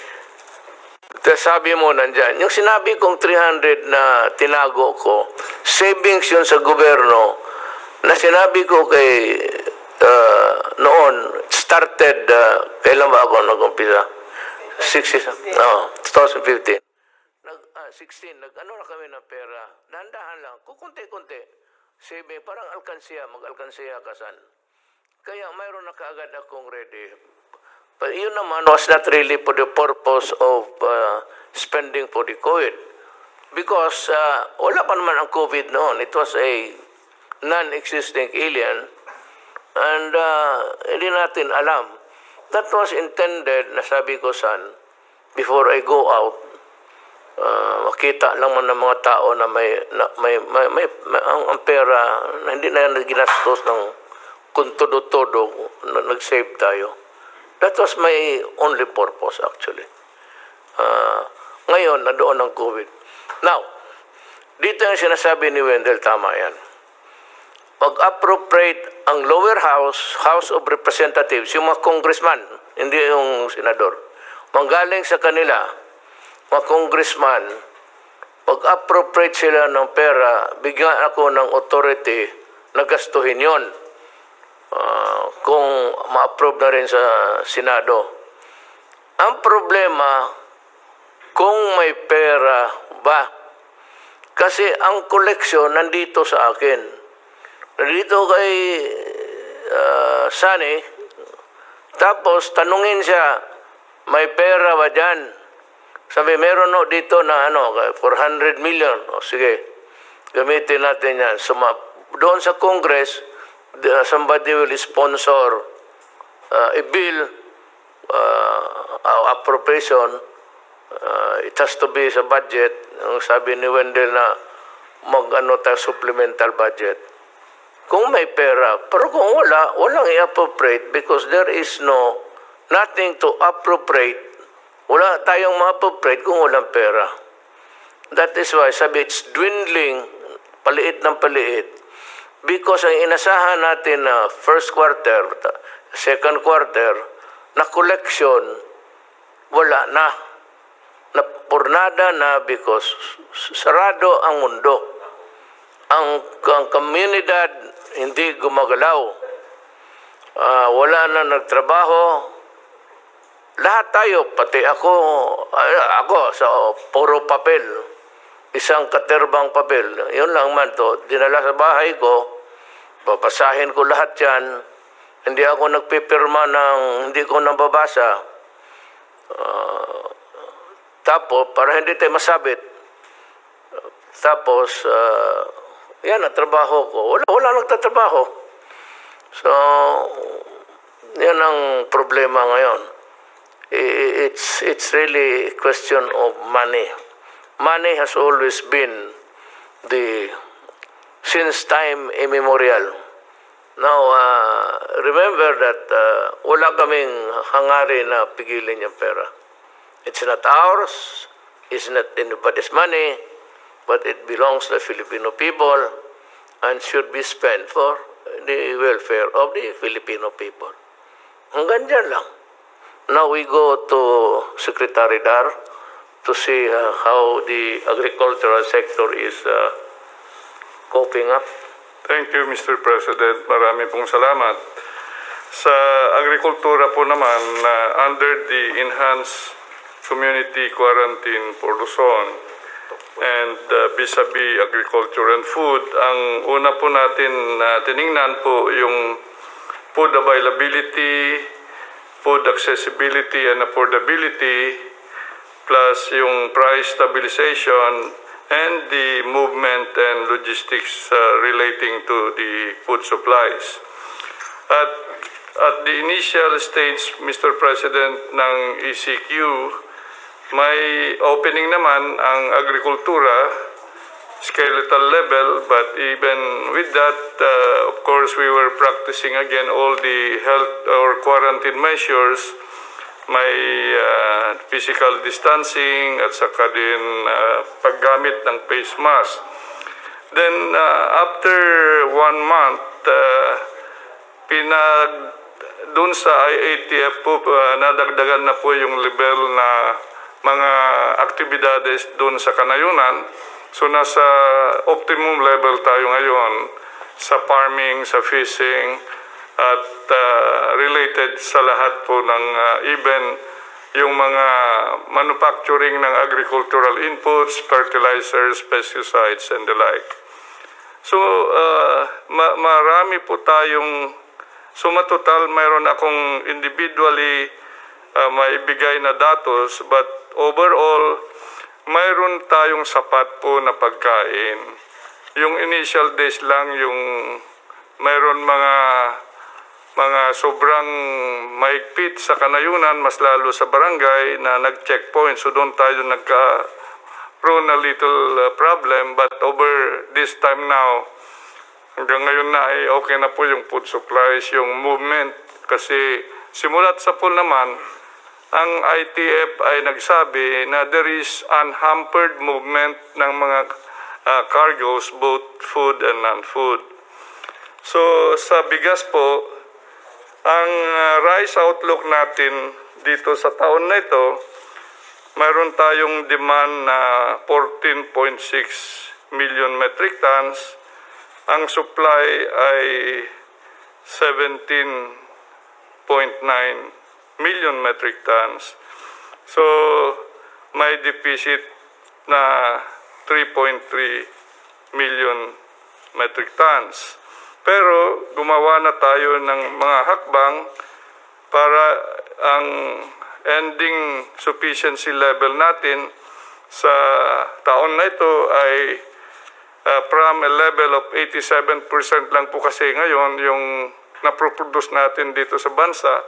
Sabi mo nandyan, yung sinabi kong 300 na tinago ko, savings yun sa gobyerno, na sinabi ko kay noon, started, kailan ba ako nag-umpisa? 2015. 16, nag-ano na kami ng pera, dahan-dahan lang, kukunti-kunti, saving, parang alkansiya, mag-alkansiya kasan. Kaya mayroon na kaagad akong ready. But yun naman was not really for the purpose of spending for the COVID. Because wala pa naman ang COVID noon. It was a non-existing alien. And hindi natin alam. That was intended, nasabi ko son, before I go out, makita lang man ng mga tao na ang pera na hindi na ginastos ng kung todo-todo, nag-save tayo. That was my only purpose actually. Ngayon, nandoon ang COVID. Now, dito yung sinasabi ni Wendell, tama yan. Pag-appropriate ang lower house, House of Representatives, yung mga congressman, hindi yung senador, manggaling sa kanila, mga congressman, pag-appropriate sila ng pera, bigyan ako ng authority na gastuhin yon. Kung ma-approve na rin sa Senado. Ang problema, kung may pera ba? Kasi ang koleksyon nandito sa akin. Nandito kay Sunny, tapos tanungin siya, may pera ba dyan? Sabi, meron no dito na 400 million. O sige, gamitin natin yan. So, doon sa Congress, somebody will sponsor a bill, appropriation, it has to be sa budget. Ang sabi ni Wendell na tayo supplemental budget. Kung may pera, pero kung walang i-appropriate because there is nothing to appropriate. Wala tayong ma-appropriate kung walang pera. That is why sabi it's dwindling, paliit ng paliit. Because ang inasahan natin na first quarter, second quarter, na collection, wala na. Napurnada na because sarado ang mundo. Ang komunidad hindi gumagalaw. Wala na nagtrabaho. lahat tayo, pati ako sa puro papel, isang katerbang papel, yun lang man to, dinala sa bahay ko, babasahin ko lahat yan, hindi ako nagpipirma ng hindi ko nababasa. Tapos, para hindi tayo masabit, tapos, yan ang trabaho ko. Wala nagtatrabaho. So, yan ang problema ngayon. It's really a question of money. Money has always been since time immemorial. Now, remember that wala kaming hangarin na pigilin yung pera. It's not ours, it's not anybody's money, but it belongs to the Filipino people and should be spent for the welfare of the Filipino people. Hanggang dyan lang. Now we go to Secretary Dar to see how the agricultural sector is coping up. Thank you, Mr. President. Marami pong salamat. Sa agrikultura po naman, under the enhanced community quarantine for Luzon and vis-a-vis agriculture and food, ang una po natin tiningnan po yung food availability, food accessibility and affordability, plus yung price stabilization and the movement and logistics relating to the food supplies. At the initial stage, Mr. President, ng ECQ, may opening naman ang agrikultura, skeletal level, but even with that, of course, we were practicing again all the health or quarantine measures, may physical distancing at saka din paggamit ng face mask. Then after 1 month, dun sa IATF po, nadagdagan na po yung level na mga aktibidades dun sa kanayunan. So nasa optimum level tayo ngayon sa farming, sa fishing, at related sa lahat po ng even yung mga manufacturing ng agricultural inputs, fertilizers, pesticides, and the like. So, marami po tayong, matotal mayroon akong individually maibigay na datos, but overall, mayroon tayong sapat po na pagkain. Yung initial days lang, yung mayroon mga sobrang maigpit sa kanayunan, mas lalo sa barangay na nag-checkpoint. So doon tayo nagka-prone a little problem. But over this time now, hanggang ngayon na ay okay na po yung food supplies, yung movement. Kasi simulat sa pool naman, ang ITF ay nagsabi na there is unhampered movement ng mga cargoes, both food and non-food. So sa bigas po, ang rice outlook natin dito sa taon na ito, mayroon tayong demand na 14.6 million metric tons. Ang supply ay 17.9 million metric tons. So may deficit na 3.3 million metric tons. Pero gumawa na tayo ng mga hakbang para ang ending sufficiency level natin sa taon na ito ay from a level of 87% lang po kasi ngayon yung naproproduce natin dito sa bansa.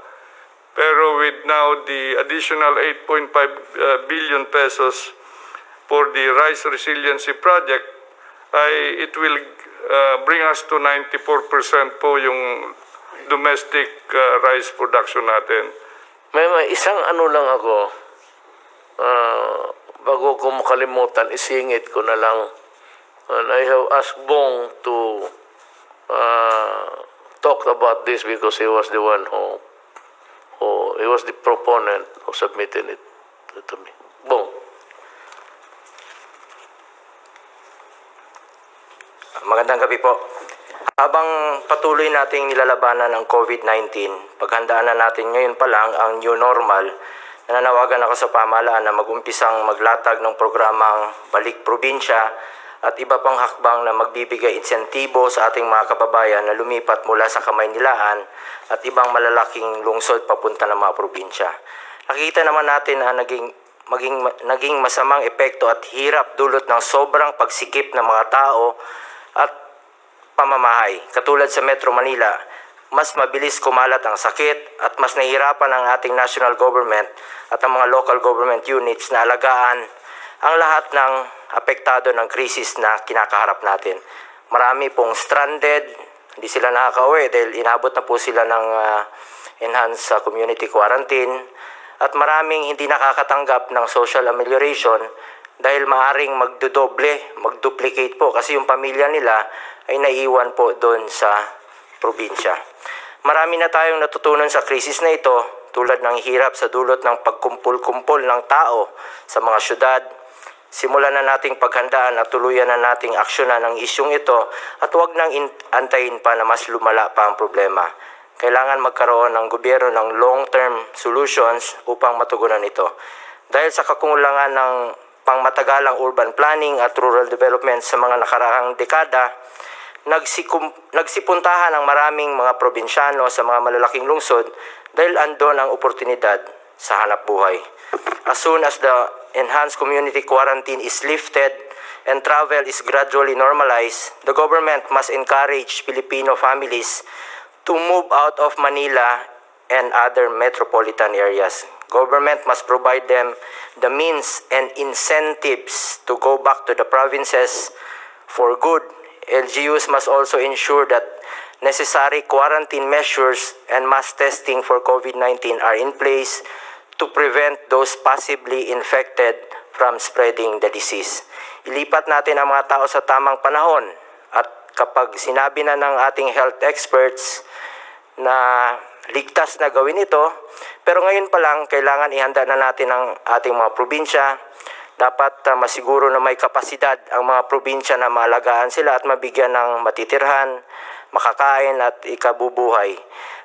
Pero with now the additional 8.5 billion pesos for the rice resiliency project, it will bring us to 94% po yung domestic rice production natin. May isang ano lang ako, bago ko makalimutan, isingit ko na lang. And I have asked Bong to talk about this because he was the one he was the proponent who submitted it to me. Bong. Magandang gabi po. Habang patuloy nating nilalabanan ang COVID-19, paghandaan na natin ngayon pa lang ang new normal, nananawagan ako sa pamahalaan na mag-umpisang maglatag ng programang Balik Probinsya at iba pang hakbang na magbibigay insentibo sa ating mga kababayan na lumipat mula sa Kamaynilaan at ibang malalaking lungsod papunta ng mga probinsya. Nakikita naman natin na naging masamang epekto at hirap dulot ng sobrang pagsikip ng mga tao at pamamahay. Katulad sa Metro Manila, mas mabilis kumalat ang sakit at mas nahihirapan ang ating national government at ang mga local government units na alagaan ang lahat ng apektado ng krisis na kinakaharap natin. Marami pong stranded, hindi sila nakakauwi dahil inabot na po sila ng enhanced community quarantine at maraming hindi nakakatanggap ng social amelioration dahil maaring magduplicate po kasi yung pamilya nila ay naiwan po doon sa probinsya. Marami na tayong natutunan sa krisis na ito tulad ng hirap sa dulot ng pagkumpul-kumpol ng tao sa mga syudad. Simulan na nating paghandaan at tuluyan na nating aksyonan ang isyong ito at huwag nang antayin pa na mas lumala pa ang problema. Kailangan magkaroon ng gobyerno ng long-term solutions upang matugunan ito. Dahil sa kakulangan ng pangmatagalang urban planning at rural development sa mga nakaraang dekada, nagsipuntahan ang maraming mga probinsyano sa mga malalaking lungsod dahil andon ang oportunidad sa hanap buhay. As soon as the enhanced community quarantine is lifted and travel is gradually normalized, the government must encourage Filipino families to move out of Manila and other metropolitan areas. Government must provide them the means and incentives to go back to the provinces for good. LGUs must also ensure that necessary quarantine measures and mass testing for COVID-19 are in place to prevent those possibly infected from spreading the disease. Ilipat natin ang mga tao sa tamang panahon at kapag sinabi na ng ating health experts na ligtas na gawin ito, pero ngayon pa lang kailangan ihanda na natin ang ating mga probinsya. Dapat masiguro na may kapasidad ang mga probinsya na maalagaan sila at mabigyan ng matitirhan, makakain at ikabubuhay.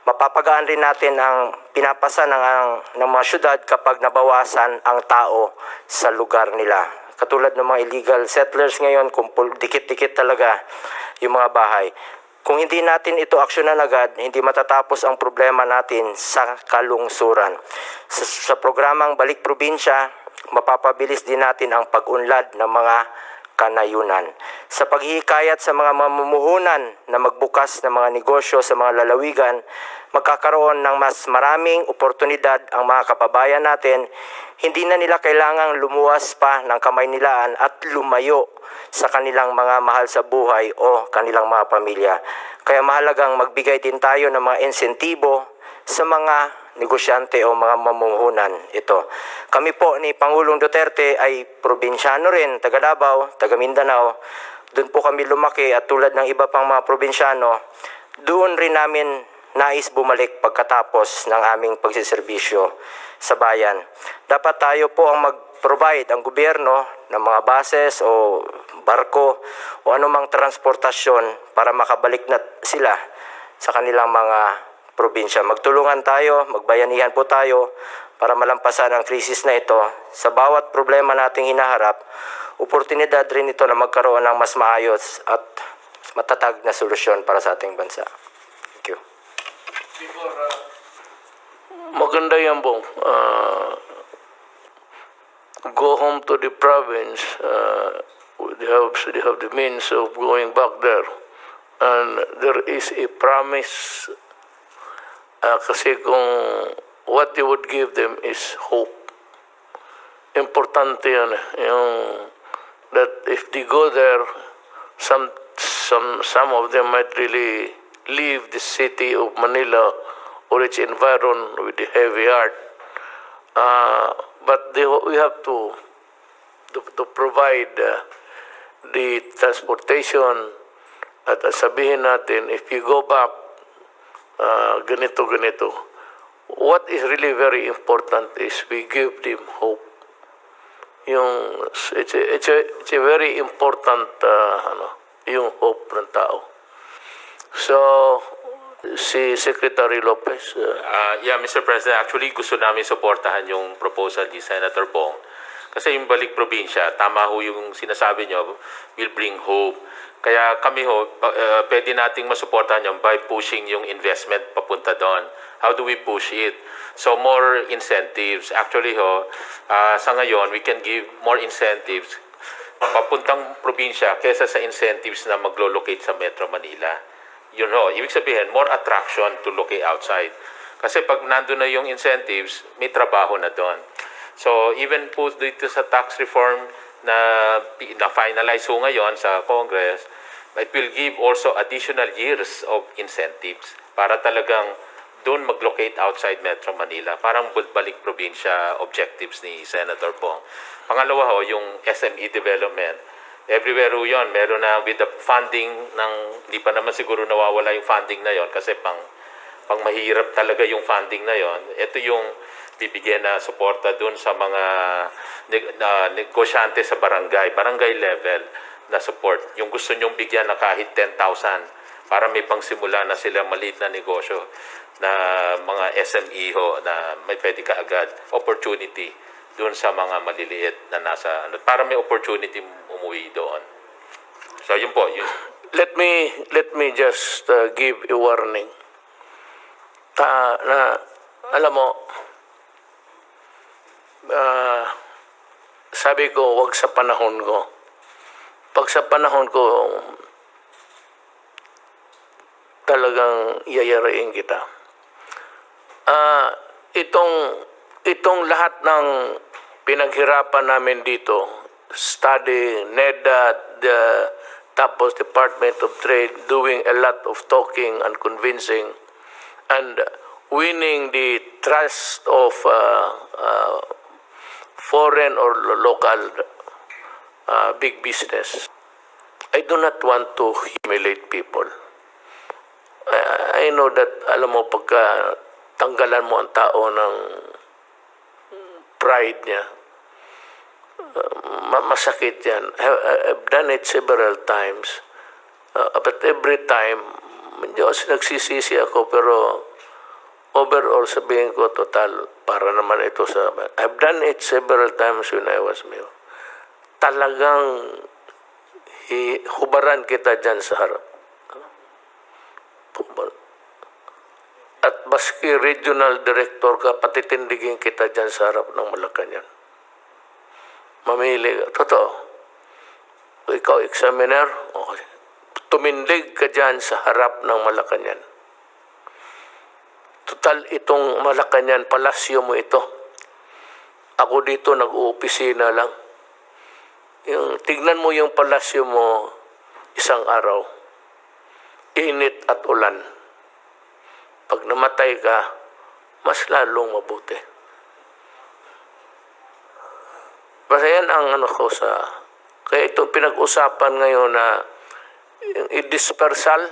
Mapapagaan rin natin ang pinapasa ng mga syudad kapag nabawasan ang tao sa lugar nila. Katulad ng mga illegal settlers ngayon, dikit-dikit talaga yung mga bahay. Kung hindi natin ito aksyonan agad, hindi matatapos ang problema natin sa kalungsuran. Sa programang Balik Probinsya, mapapabilis din natin ang pag-unlad ng mga kanayunan. Sa paghihikayat sa mga mamumuhunan na magbukas ng mga negosyo sa mga lalawigan, magkakaroon ng mas maraming oportunidad ang mga kababayan natin. Hindi na nila kailangang lumuwas pa ng Kamaynilaan at lumayo sa kanilang mga mahal sa buhay o kanilang mga pamilya. Kaya mahalagang magbigay din tayo ng mga insentibo sa mga negosyante o mga mamumuhunan ito. Kami po ni Pangulong Duterte ay probinsyano rin, taga Davao, taga Mindanao. Doon po kami lumaki at tulad ng iba pang mga probinsyano, doon rin namin nais bumalik pagkatapos ng aming pagsiservisyo sa bayan. Dapat tayo po ang mag-provide ang gobyerno ng mga buses o barko o anumang transportasyon para makabalik na sila sa kanilang mga probinsya. Magtulungan tayo, magbayanihan po tayo para malampasan ang krisis na ito. Sa bawat problema nating hinaharap, oportunidad rin ito na magkaroon ng mas maayos at matatag na solusyon para sa ating bansa. Thank you. Maganda yan, Bong. Go home to the province. They have the means of going back there. And there is a promise kasi kung what you would give them is hope. Importante yan. Yung, that if they go there, some of them might really leave the city of Manila or its environment with a heavy heart. But we have to provide the transportation at sabihin natin, if you go back, ganito. What is really very important is we give them hope. It's a very important yung hope ng tao. So, si Secretary Lopez, Yeah, Mr. President, actually gusto namin suportahan yung proposal ni Senator Bong. Kasi yung balik probinsya, tama ho yung sinasabi nyo, will bring hope. Kaya kami ho, pwede nating masuportahan yun by pushing yung investment papunta doon. How do we push it? So more incentives. Actually ho, sa ngayon, we can give more incentives papuntang probinsya kesa sa incentives na maglo-locate sa Metro Manila. Yun ho, ibig sabihin, more attraction to locate outside. Kasi pag nandun na yung incentives, may trabaho na doon. So even po dito sa tax reform na finalize ho ngayon sa Congress, it will give also additional years of incentives para talagang doon mag-locate outside Metro Manila. Parang balik probinsya objectives ni Senator Pong. Pangalawa ho, yung SME development. Everywhere ho yun, meron na with the funding ng, di pa naman siguro nawawala yung funding na yon kasi pang mahirap talaga yung funding na yon. Ito yung bibigyan na suporta dun sa mga negosyante sa barangay level na support. Yung gusto nyong bigyan na kahit 10,000 para may pangsimula na sila maliit na negosyo na mga SME ho na may pwede ka agad opportunity doon sa mga maliliit na nasa para may opportunity umuwi doon. So yun po, yun. let me just give a warning. Alam mo, sabi ko, wag sa panahon ko. Pag sa panahon ko, talagang yayarain kita. Itong lahat ng pinaghirapan namin dito, study, NEDA, tapos Department of Trade, doing a lot of talking and convincing, and winning the trust of foreign or local big business. I do not want to humiliate people. I know that, alam mo, pagka tanggalan mo ang tao ng pride niya, masakit yan. I've done it several times. But every time, Diyos, nagsisisi ako, pero overall sabihin ko, total, para naman ito sa... I've done it several times when I was mayor. Talagang hubaran kita dyan sa harap. At baski regional director ka, patitindigin kita dyan sa harap ng Malacanang. Mamili ka. Totoo. Ikaw, examiner, okay. Tumindig ka dyan sa harap ng Malacanang. Total, itong Malacanang, palasyo mo ito. Ako dito, nag-uopisina lang. Tignan mo yung palasyo mo isang araw. Init at ulan. Pag namatay ka, mas lalong mabuti. Basta yan ang ko sa... Kaya itong pinag-usapan ngayon na yung i-dispersal,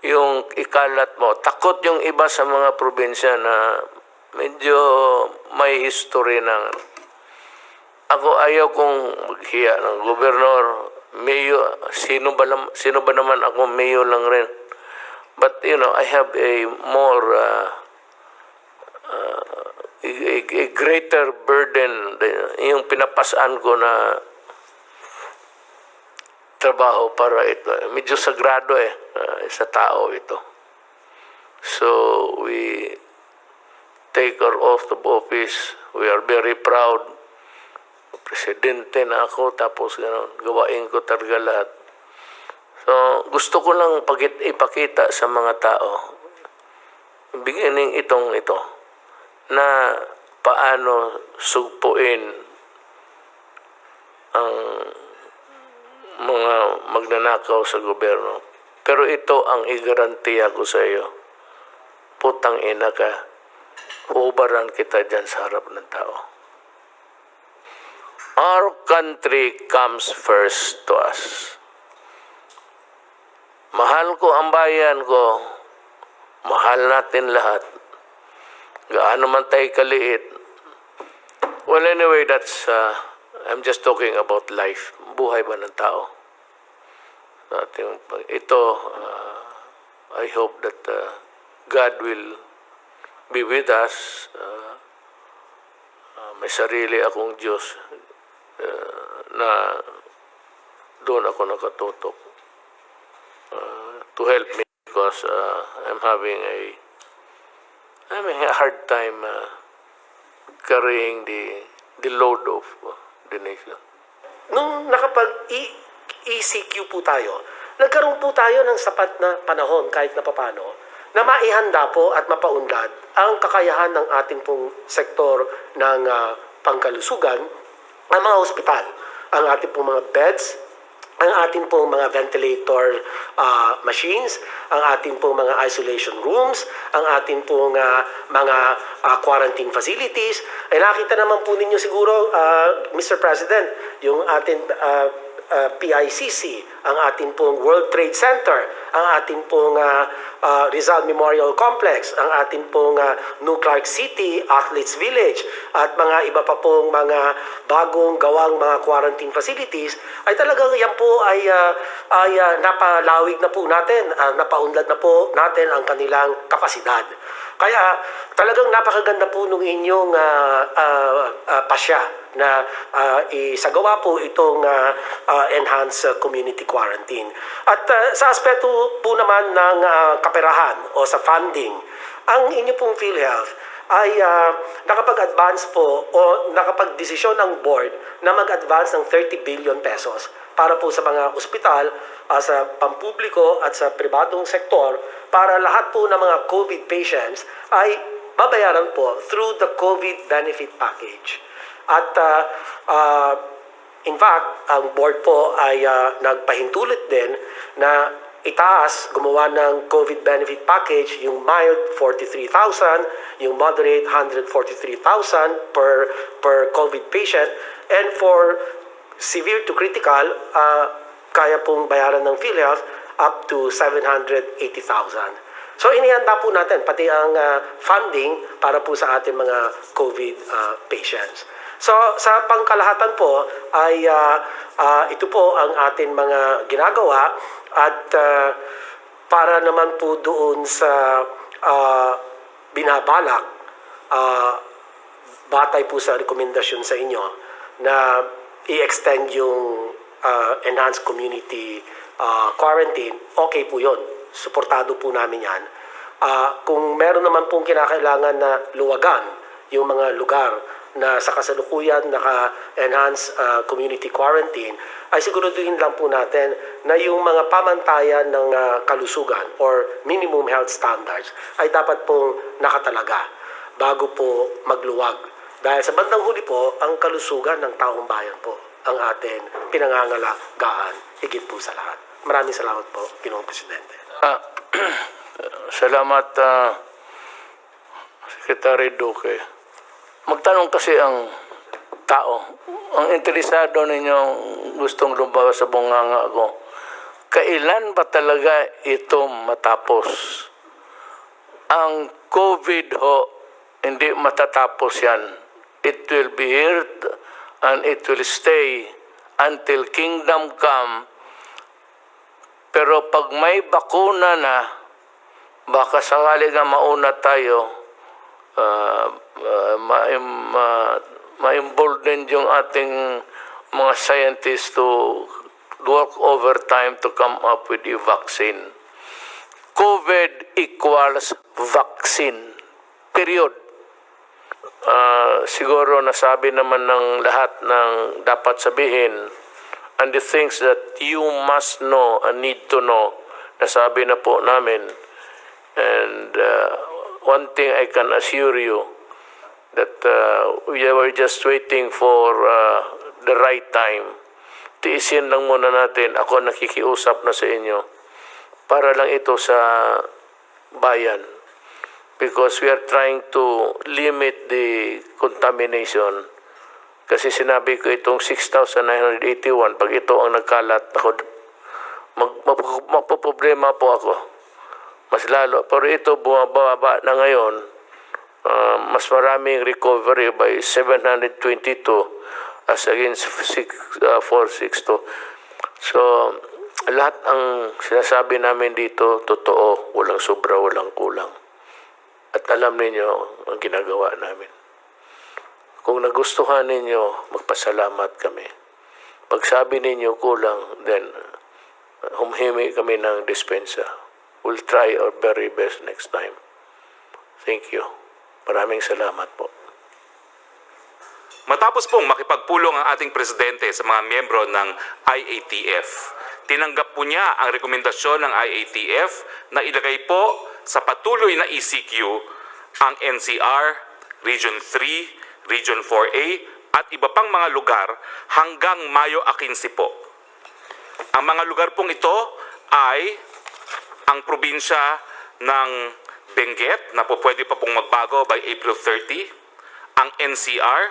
yung ikalat mo. Takot yung iba sa mga probinsya na medyo may history ng... Ako ayaw kong maghiya ng gobernador, mayor, sino ba naman ako, mayor lang rin. But, I have a more, a greater burden, yung pinapasaan ko na trabaho para ito. Medyo sagrado sa tao ito. So, we take our oath of office. We are very proud. Presidente na ako, tapos gano'n, gawain ko talaga lahat. So, gusto ko lang ipakita sa mga tao, beginning ito, na paano sugpuin ang mga magnanakaw sa gobyerno. Pero ito ang igarantiya ko sa iyo. Putang ina ka, hubaran kita dyan sa harap ng tao. Our country comes first to us. Mahal ko ang bayan ko. Mahal natin lahat. Gaano man tayo kaliit. Well, anyway, I'm just talking about life. Buhay ba ng tao? Ito, I hope that God will be with us. May sarili akong Diyos na doon ako nakatutok to help me because I'm having a hard time carrying the load of the nation. Nung nakapag-ECQ po tayo, nagkaroon po tayo ng sapat na panahon kahit na papano na maihanda po at mapaunlad ang kakayahan ng ating pong sektor ng pangkalusugan, ang mga ospital, ang ating pong mga beds, ang ating pong mga ventilator machines, ang ating pong mga isolation rooms, ang ating pong mga quarantine facilities. Ay nakita naman po ninyo siguro, Mr. President, yung ating PICC, ang ating pong World Trade Center, ang ating pong Rizal Memorial Complex, ang ating pong New Clark City, Athletes Village, at mga iba pa pong mga bagong gawang mga quarantine facilities, ay talagang yan po ay napalawig na po natin, napaunlad na po natin ang kanilang kapasidad. Kaya talagang napakaganda po nung inyong pasya na isagawa po itong enhanced community quarantine. At sa aspeto po naman ng kaperahan o sa funding, ang inyo pong PhilHealth ay nakapag-advance po o nakapag-desisyon ng board na mag-advance ng 30 billion pesos para po sa mga ospital, sa pampubliko at sa pribadong sektor para lahat po ng mga COVID patients ay babayaran po through the COVID benefit package. At in fact, ang board po ay nagpahintulot din na itaas, gumawa ng COVID benefit package, yung mild 43,000, yung moderate 143,000 per COVID patient, and for severe to critical, kaya pong bayaran ng PhilHealth up to 780,000. So inihanda po natin pati ang funding para po sa ating mga COVID patients. So sa pangkalahatan po ay ito po ang ating mga ginagawa at para naman po doon sa binabalak, batay po sa rekomendasyon sa inyo na i-extend yung enhanced community quarantine, okay po yun. Suportado po namin yan. Kung meron naman pong kinakailangan na luwagan yung mga lugar na sa kasalukuyan naka-enhance community quarantine, ay siguraduhin lang po natin na yung mga pamantayan ng kalusugan or minimum health standards ay dapat pong nakatalaga bago po magluwag. Dahil sa bandang huli po, ang kalusugan ng taong bayan po ang atin pinangangalagaan higit po sa lahat. Maraming salamat po, Ginoong Presidente. Salamat, Secretary Duque. Magtanong kasi ang tao, ang interesado ninyong gustong lumabas sa bunganga ko, kailan ba talaga ito matapos? Ang COVID ho, hindi matatapos yan. It will be here and it will stay until kingdom come. Pero pag may bakuna na, baka sakali nga mauna tayo, ma-embolden yung ating mga scientists to work overtime to come up with a vaccine. COVID equals vaccine. Period. Siguro nasabi naman ng lahat ng dapat sabihin, and the things that you must know and need to know, nasabi na po namin. And one thing I can assure you, that we were just waiting for the right time. Tiisin lang muna natin, ako nakikiusap na sa inyo, para lang ito sa bayan. Because we are trying to limit the contamination. Kasi sinabi ko itong 6,981, pag ito ang nagkalat, ako, magpaproblema po ako. Mas lalo. Pero ito bumababa na ngayon, mas maraming recovery by 722 as against 462. So, lahat ang sinasabi namin dito, totoo, walang sobra, walang kulang. At alam ninyo ang ginagawa namin. Kung nagustuhan ninyo, magpasalamat kami. Pag sabi ninyo kulang, then humhimi kami ng dispensa. We'll try our very best next time. Thank you. Maraming salamat po. Matapos pong makipagpulong ang ating presidente sa mga miyembro ng IATF, tinanggap po niya ang rekomendasyon ng IATF na ilagay po sa patuloy na ECQ ang NCR, Region 3, Region 4A at iba pang mga lugar hanggang Mayo 15 po. Ang mga lugar pong ito ay ang probinsya ng Benguet na po pwede pa pong magbago by April 30, ang NCR,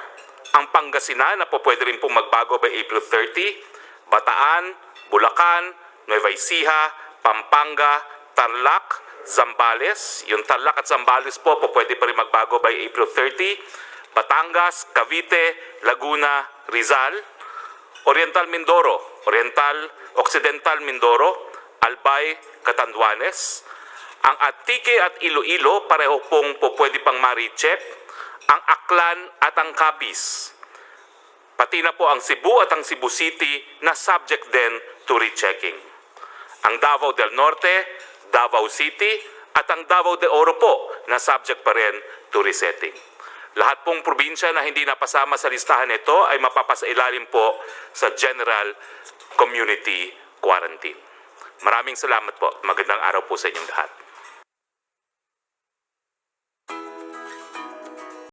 ang Pangasinan na po pwede rin pong magbago by April 30, Bataan, Bulacan, Nueva Ecija, Pampanga, Tarlac, Zambales. Yung Tarlac at Zambales po pwede pa rin magbago by April 30, Batangas, Cavite, Laguna, Rizal, Oriental Mindoro, Occidental Mindoro, Albay, Catanduanes, ang Antique at Iloilo pareho pong pwede pang ma-recheck, ang Aklan at ang Capiz. Pati na po ang Cebu at ang Cebu City na subject din to rechecking. Ang Davao del Norte, Davao City at ang Davao de Oro po na subject pa rin to resetting. Lahat pong probinsya na hindi napasama sa listahan nito ay mapapasailalim po sa General Community Quarantine. Maraming salamat po. Magandang araw po sa inyong lahat.